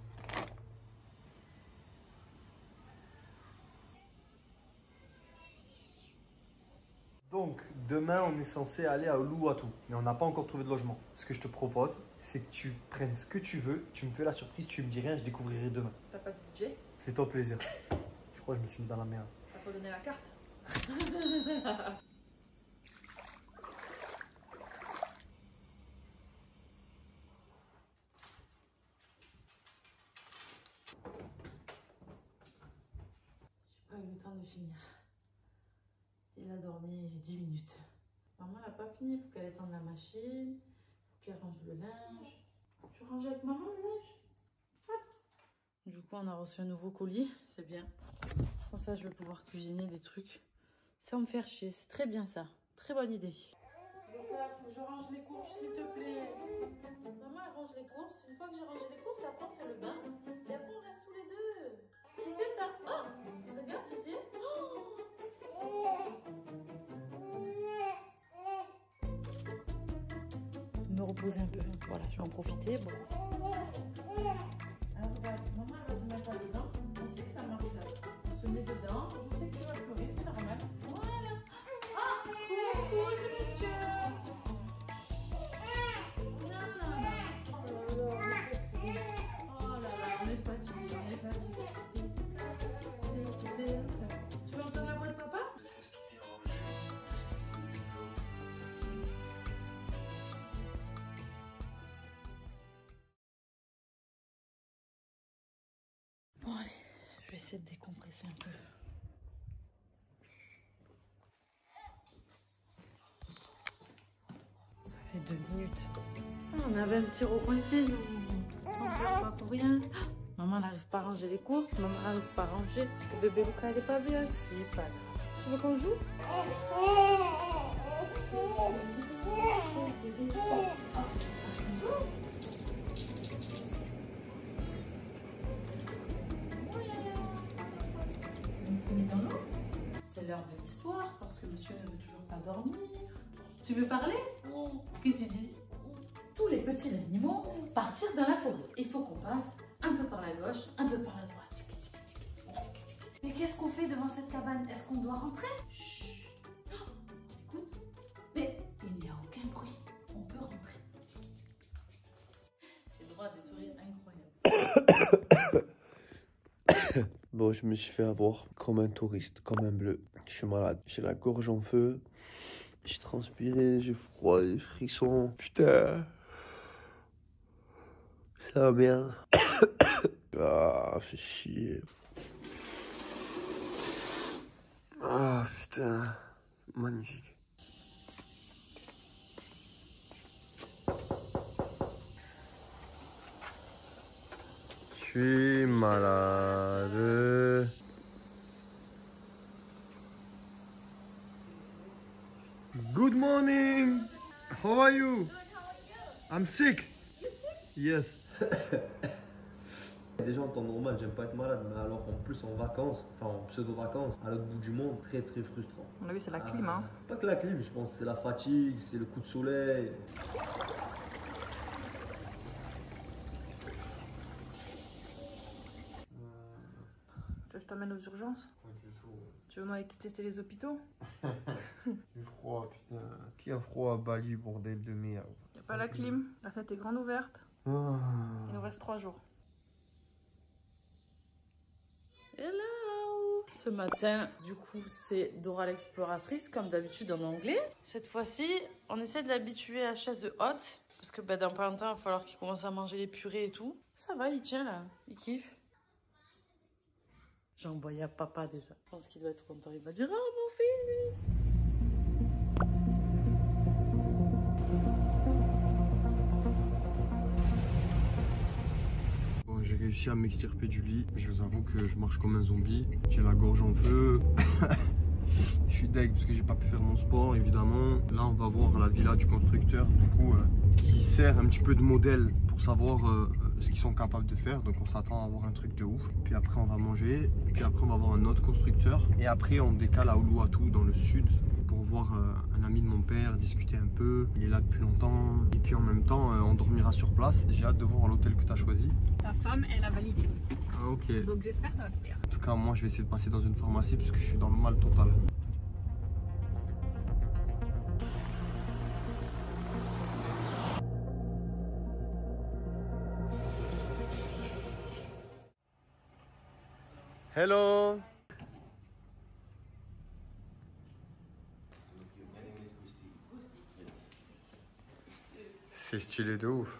Donc, demain, on est censé aller à Uluwatu, mais on n'a pas encore trouvé de logement. Ce que je te propose, c'est que tu prennes ce que tu veux, tu me fais la surprise, tu me dis rien, je découvrirai demain. T'as pas de budget? Fais-toi plaisir. Je crois que je me suis mis dans la merde. T'as pas donné la carte? J'ai pas eu le temps de finir. Il a dormi 10 minutes. Maman n'a pas fini, il faut qu'elle étende la machine, il faut qu'elle range le linge. Tu ranges avec maman le linge? Hop. Du coup, on a reçu un nouveau colis, c'est bien. Comme ça, je vais pouvoir cuisiner des trucs sans me faire chier. C'est très bien ça, très bonne idée. Donc là, faut que je range les courses, s'il te plaît. Maman, elle range les courses. Une fois que j'ai rangé les courses, après on fait le bain. Et après, on reste tous les deux. Qui c'est ça? Oh, regarde qui c'est. Me reposer un peu. Voilà, je vais en profiter. Bon. Alors, regarde, maman, elle va te mettre là-dedans. On sait que ça marche ça. On se met dedans. On sait que tu vas pleurer, c'est normal. Voilà. Ah, coucou, c'est monsieur. Non, non, non. Oh là là, on est fatigué, on est fatigué. Tu veux entendre la voix de papa? Bon allez, je vais essayer de décompresser un peu. Ça fait 2 minutes. Ah, on avait un petit recoincé, nous. On ne fait pas pour rien. Ah, maman n'arrive pas à ranger les courses, maman n'arrive pas à ranger. Parce que bébé Luca, elle est pas bien. C'est pas grave. Tu veux qu'on joue? C'est l'heure de l'histoire parce que monsieur ne veut toujours pas dormir. Tu veux parler? Oui. Qu'est-ce que tu dis? Tous les petits animaux partirent dans la forêt. Il faut qu'on passe un peu par la gauche, un peu par la droite. Mais qu'est-ce qu'on fait devant cette cabane? Est-ce qu'on doit rentrer? Chut. Oh, écoute. Mais il n'y a aucun bruit. On peut rentrer. J'ai le droit à des sourires incroyables. Bon, je me suis fait avoir comme un touriste, comme un bleu. Je suis malade, j'ai la gorge en feu. J'ai transpiré, j'ai froid, j'ai frissons. Putain. C'est la merde. Ah, fait chier. Ah, putain. Magnifique. Je suis malade. Good morning. How are you? I'm sick. Yes. Déjà en temps normal, j'aime pas être malade, mais alors en plus en vacances, enfin en pseudo-vacances, à l'autre bout du monde, très très frustrant. On a vu, c'est la clim, hein. Pas que la clim, je pense, c'est la fatigue, c'est le coup de soleil. Tu veux que je t'emmène aux urgences? Pas du tout. Tu veux m'aller tester les hôpitaux? Il froid, putain. Qui a froid à Bali, bordel de merde. Y'a pas la clim, la fenêtre est grande ouverte. Il nous reste 3 jours. Hello! Ce matin, du coup, c'est Dora l'exploratrice, comme d'habitude en anglais. Cette fois-ci, on essaie de l'habituer à chaise haute. Parce que dans pas longtemps, il va falloir qu'il commence à manger les purées et tout. Ça va, il tient là, il kiffe. J'ai envoyé à papa déjà. Je pense qu'il doit être content. Il va dire: oh mon fils! Bon, j'ai réussi à m'extirper du lit. Je vous avoue que je marche comme un zombie. J'ai la gorge en feu. Je suis deg parce que j'ai pas pu faire mon sport, évidemment. Là, on va voir la villa du constructeur, du coup, qui sert un petit peu de modèle pour savoir ce qu'ils sont capables de faire. Donc, on s'attend à avoir un truc de ouf. Puis après, on va manger. Puis après, on va voir un autre constructeur. Et après, on décale à Uluwatu, dans le sud, pour voir un ami de mon père, discuter un peu. Il est là depuis longtemps. Et puis en même temps, on dormira sur place. J'ai hâte de voir l'hôtel que tu as choisi. Ta femme, elle a validé. Ah, ok. Donc j'espère que ça va te plaire. En tout cas, moi, je vais essayer de passer dans une pharmacie parce que je suis dans le mal total. Hello. C'est stylé de ouf.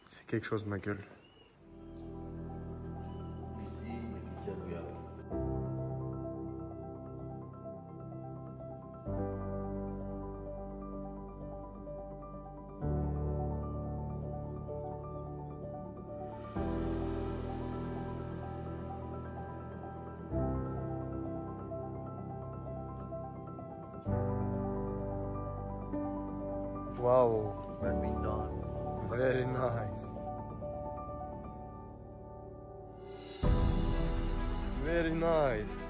C'est quelque chose, ma gueule. Wow. Very nice. Very nice.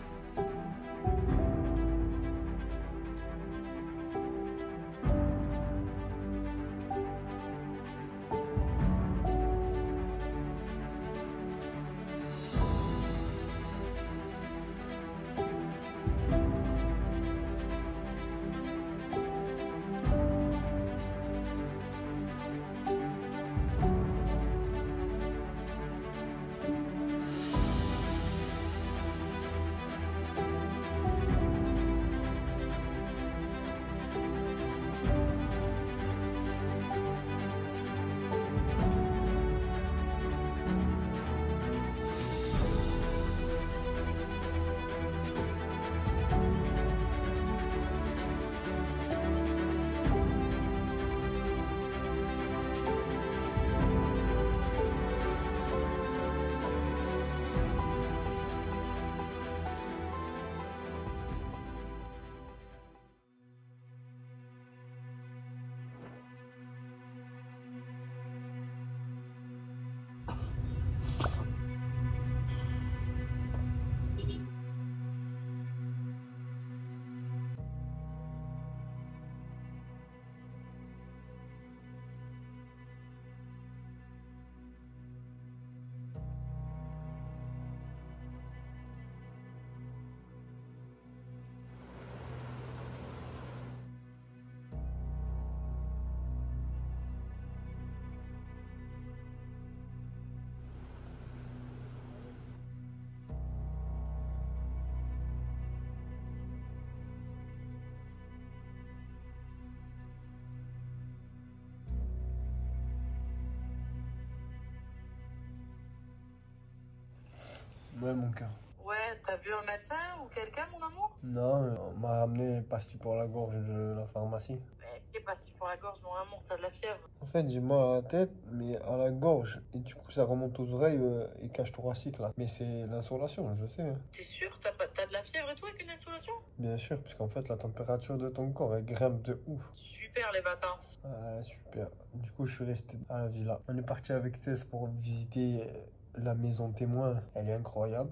Ouais, mon cœur. Ouais, t'as vu un médecin ou quelqu'un, mon amour? Non, on m'a ramené les pastilles pour la gorge de la pharmacie. Mais quelle pastille pour la gorge, mon amour? T'as de la fièvre? En fait, j'ai mal à la tête, mais à la gorge. Et du coup, ça remonte aux oreilles et cage thoracique, là. Mais c'est l'insolation, je sais. Hein. T'es sûr? T'as de la fièvre? fièvre et tout avec une installation? Bien sûr, puisqu'en fait, la température de ton corps, elle grimpe de ouf. Super les vacances. Ouais, super. Du coup, je suis resté à la villa. On est parti avec Tess pour visiter la maison témoin. Elle est incroyable.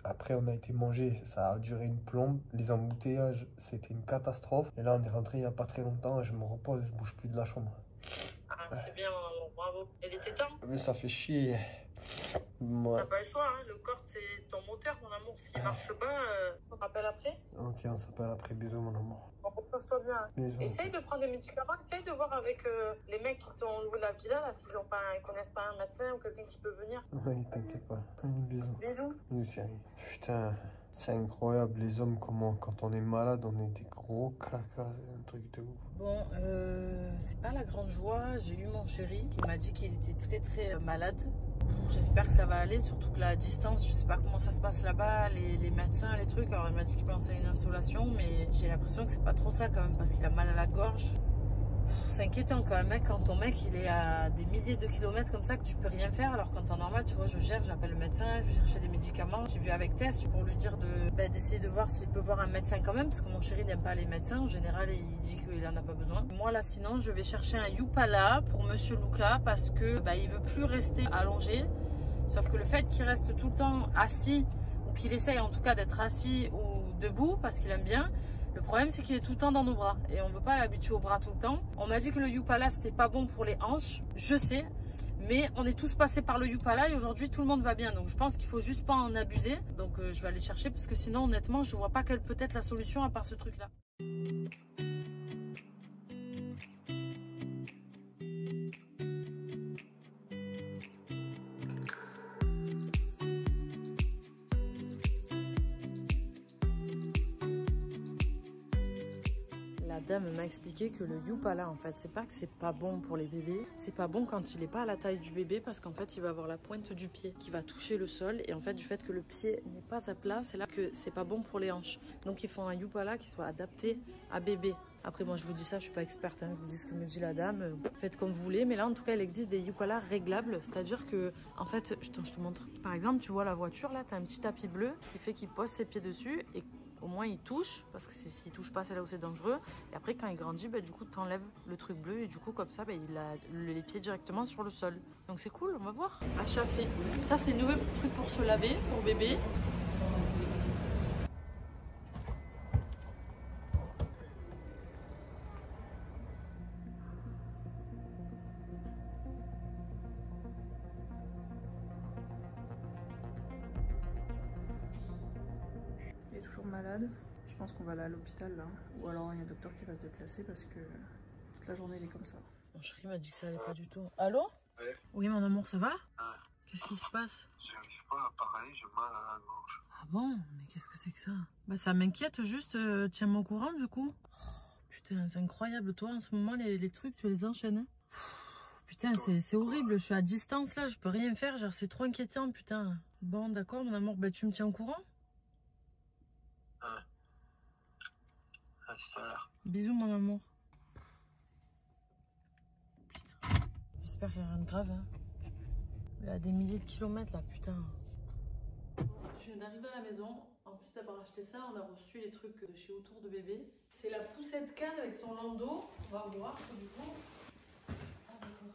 Après, on a été manger. Ça a duré une plombe. Les embouteillages, c'était une catastrophe. Et là, on est rentré il n'y a pas très longtemps. Je me repose, je bouge plus de la chambre. Ah, c'est bien, maman, bravo. Et les tétons? Mais ça fait chier. Ouais. T'as pas le choix, hein. Le corps c'est ton moteur, mon amour. S'il marche pas, on rappelle après. Ok, on s'appelle après. Bisous, mon amour. Bon, repose-toi bien. Bisous. Essaye de prendre des médicaments, essaye de voir avec les mecs qui t'ont loué la villa, là, s'ils connaissent pas un médecin ou quelqu'un qui peut venir. Oui, t'inquiète pas. Allez, bisous. Bisous. Bisous, chérie. Putain, c'est incroyable, les hommes, comment, quand on est malade, on est des gros cacas. C'est un truc de ouf. Bon, c'est pas la grande joie. J'ai eu mon chéri qui m'a dit qu'il était très très malade. J'espère que ça va aller, surtout que la distance, je sais pas comment ça se passe là-bas, les médecins, les trucs. Alors il m'a dit qu'il pensait à une insolation, mais j'ai l'impression que c'est pas trop ça quand même, parce qu'il a mal à la gorge. C'est inquiétant quand même, quand ton mec il est à des milliers de kilomètres comme ça, que tu peux rien faire. Alors qu'en temps normal, tu vois, je gère, j'appelle le médecin, je vais chercher des médicaments. J'ai vu avec Tess pour lui dire d'essayer de voir s'il peut voir un médecin quand même, parce que mon chéri n'aime pas les médecins. En général, il dit qu'il en a pas besoin. Moi là, sinon, je vais chercher un Yupala pour Monsieur Luca, parce que il veut plus rester allongé. Sauf que le fait qu'il reste tout le temps assis, ou qu'il essaye en tout cas d'être assis ou debout, parce qu'il aime bien, le problème c'est qu'il est tout le temps dans nos bras. Et on veut pas l'habituer au bras tout le temps. On m'a dit que le Yupala c'était pas bon pour les hanches, je sais. Mais on est tous passés par le Yupala et aujourd'hui tout le monde va bien. Donc je pense qu'il faut juste pas en abuser. Donc je vais aller chercher parce que sinon honnêtement je vois pas quelle peut être la solution à part ce truc là. La dame m'a expliqué que le Yupala, en fait, c'est pas que c'est pas bon pour les bébés. C'est pas bon quand il est pas à la taille du bébé parce qu'en fait, il va avoir la pointe du pied qui va toucher le sol. Et en fait, du fait que le pied n'est pas à plat, c'est là que c'est pas bon pour les hanches. Donc, ils font un Yupala qui soit adapté à bébé. Après, moi, je vous dis ça, je suis pas experte. Hein. Je vous dis ce que me dit la dame. Faites comme vous voulez. Mais là, en tout cas, il existe des Yupala réglables. C'est-à-dire que, en fait, je te montre. Par exemple, tu vois la voiture, là, tu as un petit tapis bleu qui fait qu'il pose ses pieds dessus et au moins il touche, parce que s'il touche pas c'est là où c'est dangereux. Et après quand il grandit, du coup tu enlèves le truc bleu et du coup comme ça il a les pieds directement sur le sol. Donc c'est cool, on va voir. Achat fait. Ça c'est un nouveau truc pour se laver pour bébé. Il est toujours malade. Je pense qu'on va aller à l'hôpital là. Ou alors il y a un docteur qui va se déplacer parce que toute la journée il est comme ça. Mon chéri m'a dit que ça allait pas du tout. Allô? Ouais. Oui mon amour, ça va? Qu'est-ce qui se passe? J'arrive pas à parler, j'ai mal à la gorge. Ah bon? Mais qu'est-ce que c'est que ça? Ça m'inquiète juste, tiens-moi au courant du coup. Oh, putain, c'est incroyable, toi en ce moment les trucs tu les enchaînes. Hein. Putain, c'est horrible, je suis à distance là, je peux rien faire, genre c'est trop inquiétant, putain. Bon d'accord mon amour, tu me tiens au courant? C'est ça là. Bisous mon amour. Putain. J'espère qu'il n'y a rien de grave. Hein. Il a des milliers de kilomètres là, putain. Je viens d'arriver à la maison. En plus d'avoir acheté ça, on a reçu les trucs de chez Autour de Bébé. C'est la poussette canne avec son landau. On va voir du coup. Ah d'accord.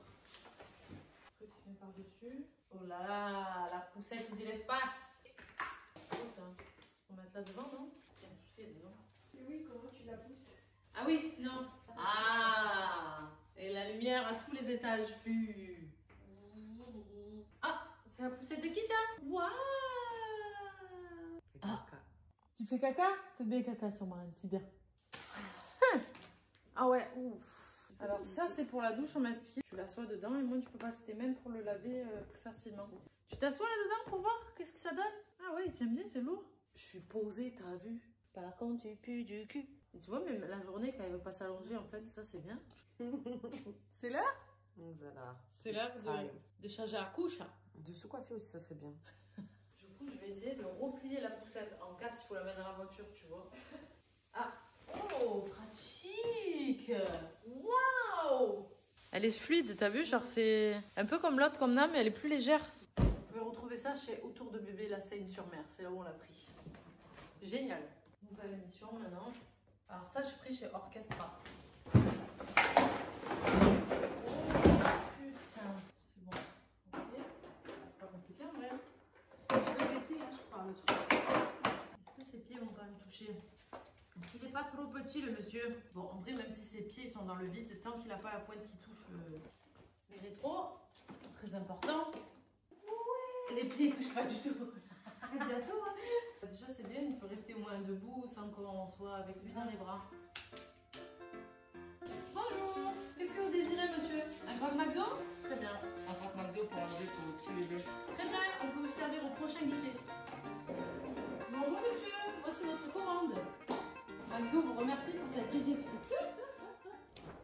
Le truc qui se met par-dessus. Oh là là, la poussette de l'espace. C'est quoi ça? On va mettre là devant, non? Il y a un souci dedans. Et oui, comment tu la pousses? Ah oui, non. Ah, et la lumière à tous les étages. Vu. Ah, c'est la poussette de qui ça? Waouh. Ah, tu fais caca? Fais bien caca sur Marine, c'est bien. Ah ouais, ouf. Alors ça c'est pour la douche, on m'a expliqué. Tu l'assois dedans et moi tu peux passer tes mains pour le laver plus facilement. Tu t'assois là-dedans pour voir qu'est-ce que ça donne? Ah ouais, il tient bien, c'est lourd. Je suis posée, t'as vu? Par contre, tu pues du cul. Et tu vois, même la journée, quand il veut pas s'allonger, en fait, ça, c'est bien. C'est l'heure? C'est l'heure de décharger la couche. De se coiffer aussi, ça serait bien. Du coup, je vais essayer de replier la poussette en cas s'il faut la mettre dans la voiture, tu vois. Ah, oh, pratique. Waouh. Elle est fluide, t'as vu? Genre, c'est un peu comme l'autre, comme là, mais elle est plus légère. Vous pouvez retrouver ça chez Autour de Bébé, la Seine-sur-Mer. C'est là où on l'a pris. Génial. Nouvelle émission maintenant. Alors ça, j'ai pris chez Orchestra. C'est bon. Ok. C'est pas compliqué en vrai. Je vais baisser, hein, je crois, le truc. Est-ce que ses pieds vont quand même toucher? Il n'est pas trop petit, le monsieur. Bon, en vrai, même si ses pieds sont dans le vide, tant qu'il n'a pas la pointe qui touche les rétros, très important. Ouais. Les pieds ne touchent pas du tout. Bientôt, hein. Déjà, c'est bien, il peut rester au moins debout sans qu'on soit avec lui dans les bras. Bonjour. Qu'est-ce que vous désirez, monsieur? Un croque McDo? Très bien. Un croque McDo pour enlever pour le petit bébé. Très bien, on peut vous servir au prochain guichet. Bonjour, monsieur. Voici votre commande. McDo vous remercie pour cette visite.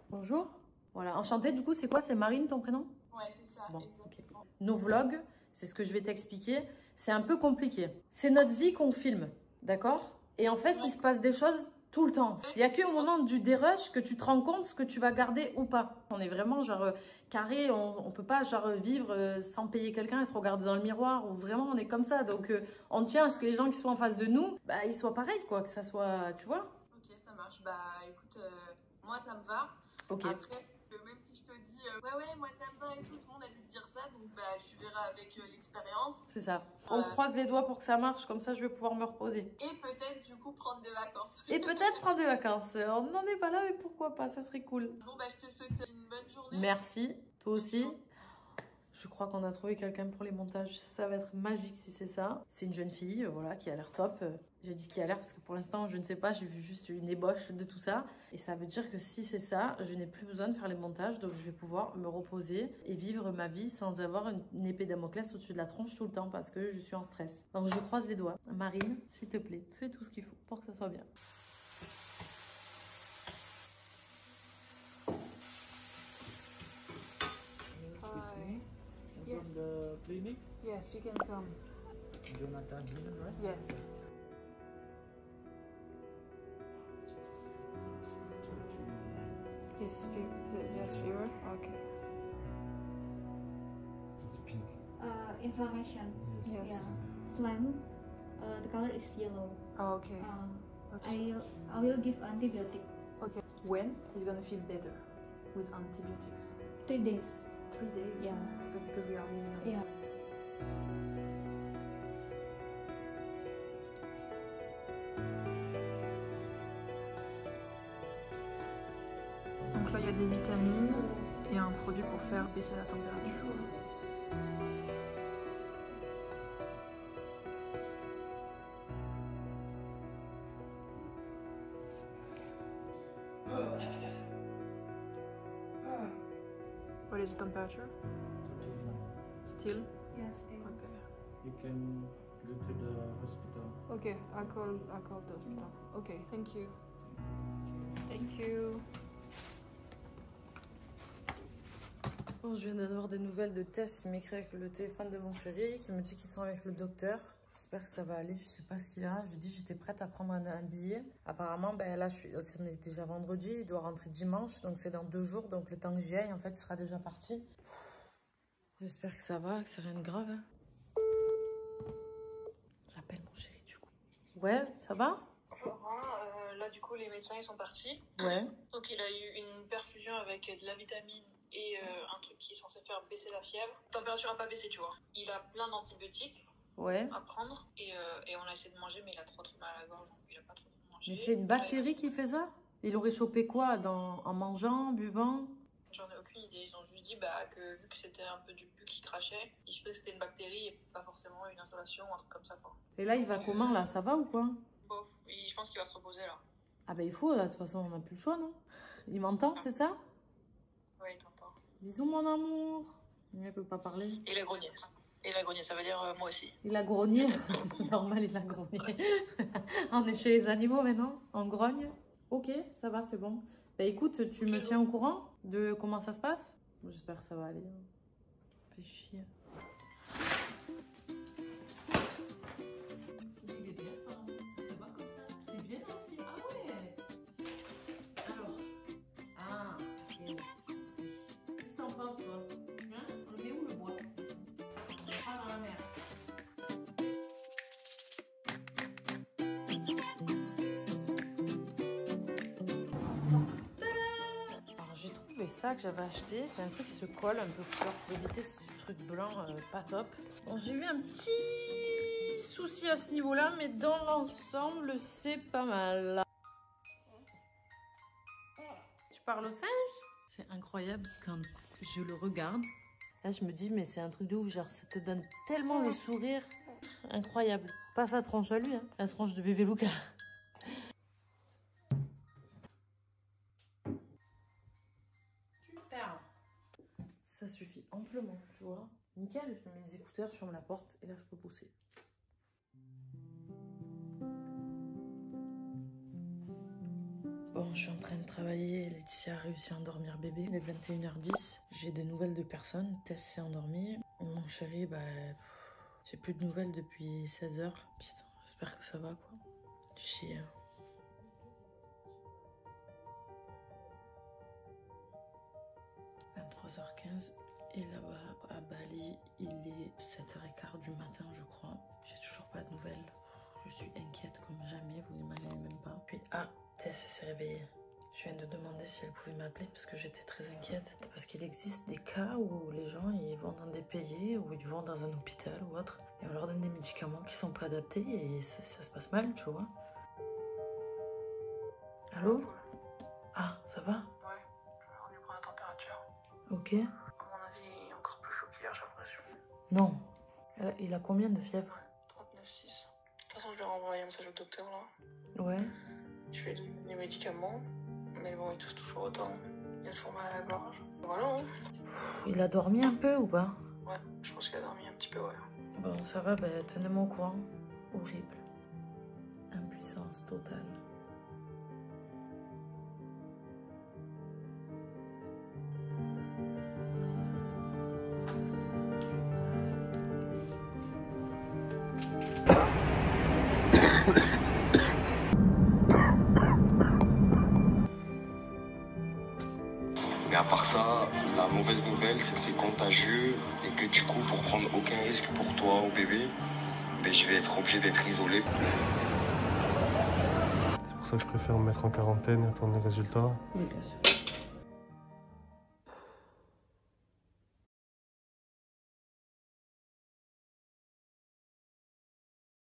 Bonjour. Voilà, enchantée. Du coup, c'est quoi? C'est Marine, ton prénom? Ouais, c'est ça, bon, exactement. Okay. Nos vlogs, c'est ce que je vais t'expliquer. C'est un peu compliqué. C'est notre vie qu'on filme, d'accord? Et en fait, il se passe des choses tout le temps. Il n'y a qu'au moment du dérush que tu te rends compte ce que tu vas garder ou pas. On est vraiment genre carré, on peut pas genre vivre sans payer quelqu'un et se regarder dans le miroir. Ou vraiment, on est comme ça. Donc, on tient à ce que les gens qui sont en face de nous, bah, ils soient pareils, quoi. Que ça soit, tu vois? Ok, ça marche. Bah, écoute, moi, ça me va. Ok. Après, même si je te dis ouais moi ça me va et tout le monde a dû te dire ça, donc bah tu verras avec l'expérience. C'est ça. On croise les doigts pour que ça marche, comme ça je vais pouvoir me reposer. Et peut-être du coup prendre des vacances. Et peut-être prendre des vacances. On n'en est pas là, mais pourquoi pas, ça serait cool. Bon bah je te souhaite une bonne journée. Merci, toi aussi. Je crois qu'on a trouvé quelqu'un pour les montages. Ça va être magique si c'est ça. C'est une jeune fille, voilà, qui a l'air top. J'ai dit qui a l'air parce que pour l'instant, je ne sais pas. J'ai vu juste une ébauche de tout ça. Et ça veut dire que si c'est ça, je n'ai plus besoin de faire les montages. Donc, je vais pouvoir me reposer et vivre ma vie sans avoir une épée Damoclès au-dessus de la tronche tout le temps parce que je suis en stress. Donc, je croise les doigts. Marine, s'il te plaît, fais tout ce qu'il faut pour que ça soit bien. Hi. Yes. From the clinic? Yes, you can come. Jonathan Hillen, right? Yes. Yes, fever? Okay. It's pink. Inflammation. Yes. Yeah. Phlegm. The color is yellow. Oh, okay. Okay. I will give antibiotic. Okay. When he's gonna feel better with antibiotics? 3 days. 3 days? Yeah. Because we are living on Yeah. Donc là, il y a des vitamines et un produit pour faire baisser la température. What is the temperature? Still? Yes, still. Okay. You can go to the hospital. Okay, I call the hospital. Okay, thank you. Thank you. Bon, je viens d'avoir des nouvelles de Tess qui m'écrit avec le téléphone de mon chéri, qui me dit qu'ils sont avec le docteur. J'espère que ça va aller, je sais pas ce qu'il a. Je lui dis j'étais prête à prendre un billet. Apparemment, ben là, c'est déjà vendredi, il doit rentrer dimanche, donc c'est dans 2 jours. Donc le temps que j'y aille, en fait, il sera déjà parti. J'espère que ça va, que c'est rien de grave. Hein. J'appelle mon chéri du coup. Ouais, ça va? Ça va, là du coup les médecins ils sont partis. Ouais. Donc il a eu une perfusion avec de la vitamine et un truc qui est censé faire baisser la fièvre. La température n'a pas baissé, tu vois. Il a plein d'antibiotiques à prendre et on a essayé de manger mais il a trop mal à la gorge donc il a pas trop mangé. Mais c'est une bactérie qui fait ça? Il aurait chopé quoi en mangeant, buvant? J'en ai aucune idée, ils ont juste dit que vu que c'était un peu du pu qui crachait, ils se que c'était une bactérie et pas forcément une insolation ou un truc comme ça quoi. Et là il va comment là? Ça va ou quoi? Bof, je pense qu'il va se reposer là. Ah bah il faut là, de toute façon on n'a plus le choix non? Il m'entend, c'est ça? Ouais, il t'entend. Bisous mon amour. Il peut pas parler. Et il a grogné. Et il a grogné, ça veut dire moi aussi. Il a grogné. Normal, il a grogné. On est chez les animaux maintenant, on grogne. Ok, ça va, c'est bon. Bah écoute, tu me tiens au courant de comment ça se passe? J'espère que ça va aller. Fais chier. Il est bien, ça va comme ça. T'es bien aussi? Ah ouais. Alors. Ah, ok. Qu'est-ce que t'en penses toi? Hein? On le met où le bois? On le met dans la mer. les sacs que j'avais achetés. C'est un truc qui se colle un peu fort pour éviter ce truc blanc pas top. Bon, j'ai eu un petit souci à ce niveau-là, mais dans l'ensemble, c'est pas mal. Tu parles au singe? C'est incroyable quand je le regarde. Là, je me dis, mais c'est un truc de ouf. Genre, ça te donne tellement le sourire. Incroyable. Pas sa tronche à lui, hein. La tronche de bébé Luca. Super. Ça suffit amplement, tu vois. Nickel, je mets mes écouteurs, je ferme la porte et là, je peux bosser. Bon, je suis en train de travailler. Laetitia a réussi à endormir bébé. Il est 21h10. J'ai des nouvelles de personne. Tess s'est endormie. Mon chéri, bah... j'ai plus de nouvelles depuis 16h. Putain, j'espère que ça va, quoi. Chier. 23h15. Et là-bas, à Bali, il est 7h15 du matin, je crois. J'ai toujours pas de nouvelles. Je suis inquiète comme jamais, vous imaginez même pas. Puis, Tess s'est réveillée. Je viens de demander si elle pouvait m'appeler parce que j'étais très inquiète. Parce qu'il existe des cas où les gens ils vont dans des pays ou ils vont dans un hôpital ou autre et on leur donne des médicaments qui sont pas adaptés et ça se passe mal, tu vois. Allô? Ah, ça va? Ouais, on lui prend la température. Ok. À mon avis, il est encore plus chaud qu'hier, j'ai l'impression. Non. Il a combien de fièvre? 39,6. De toute façon, je lui ai renvoyé un message au docteur là. Ouais. Je lui ai donné des médicaments, mais bon, il tousse toujours autant. Il a toujours mal à la gorge. Voilà. Hein. Il a dormi un peu ou pas? Ouais, je pense qu'il a dormi un petit peu, ouais. Bon, ça va, bah, tenez-moi au courant. Horrible. Impuissance totale. Mais à part ça, la mauvaise nouvelle, c'est que c'est contagieux et que du coup, pour prendre aucun risque pour toi ou bébé, ben, je vais être obligé d'être isolé. C'est pour ça que je préfère me mettre en quarantaine et attendre les résultats. Oui, bien sûr.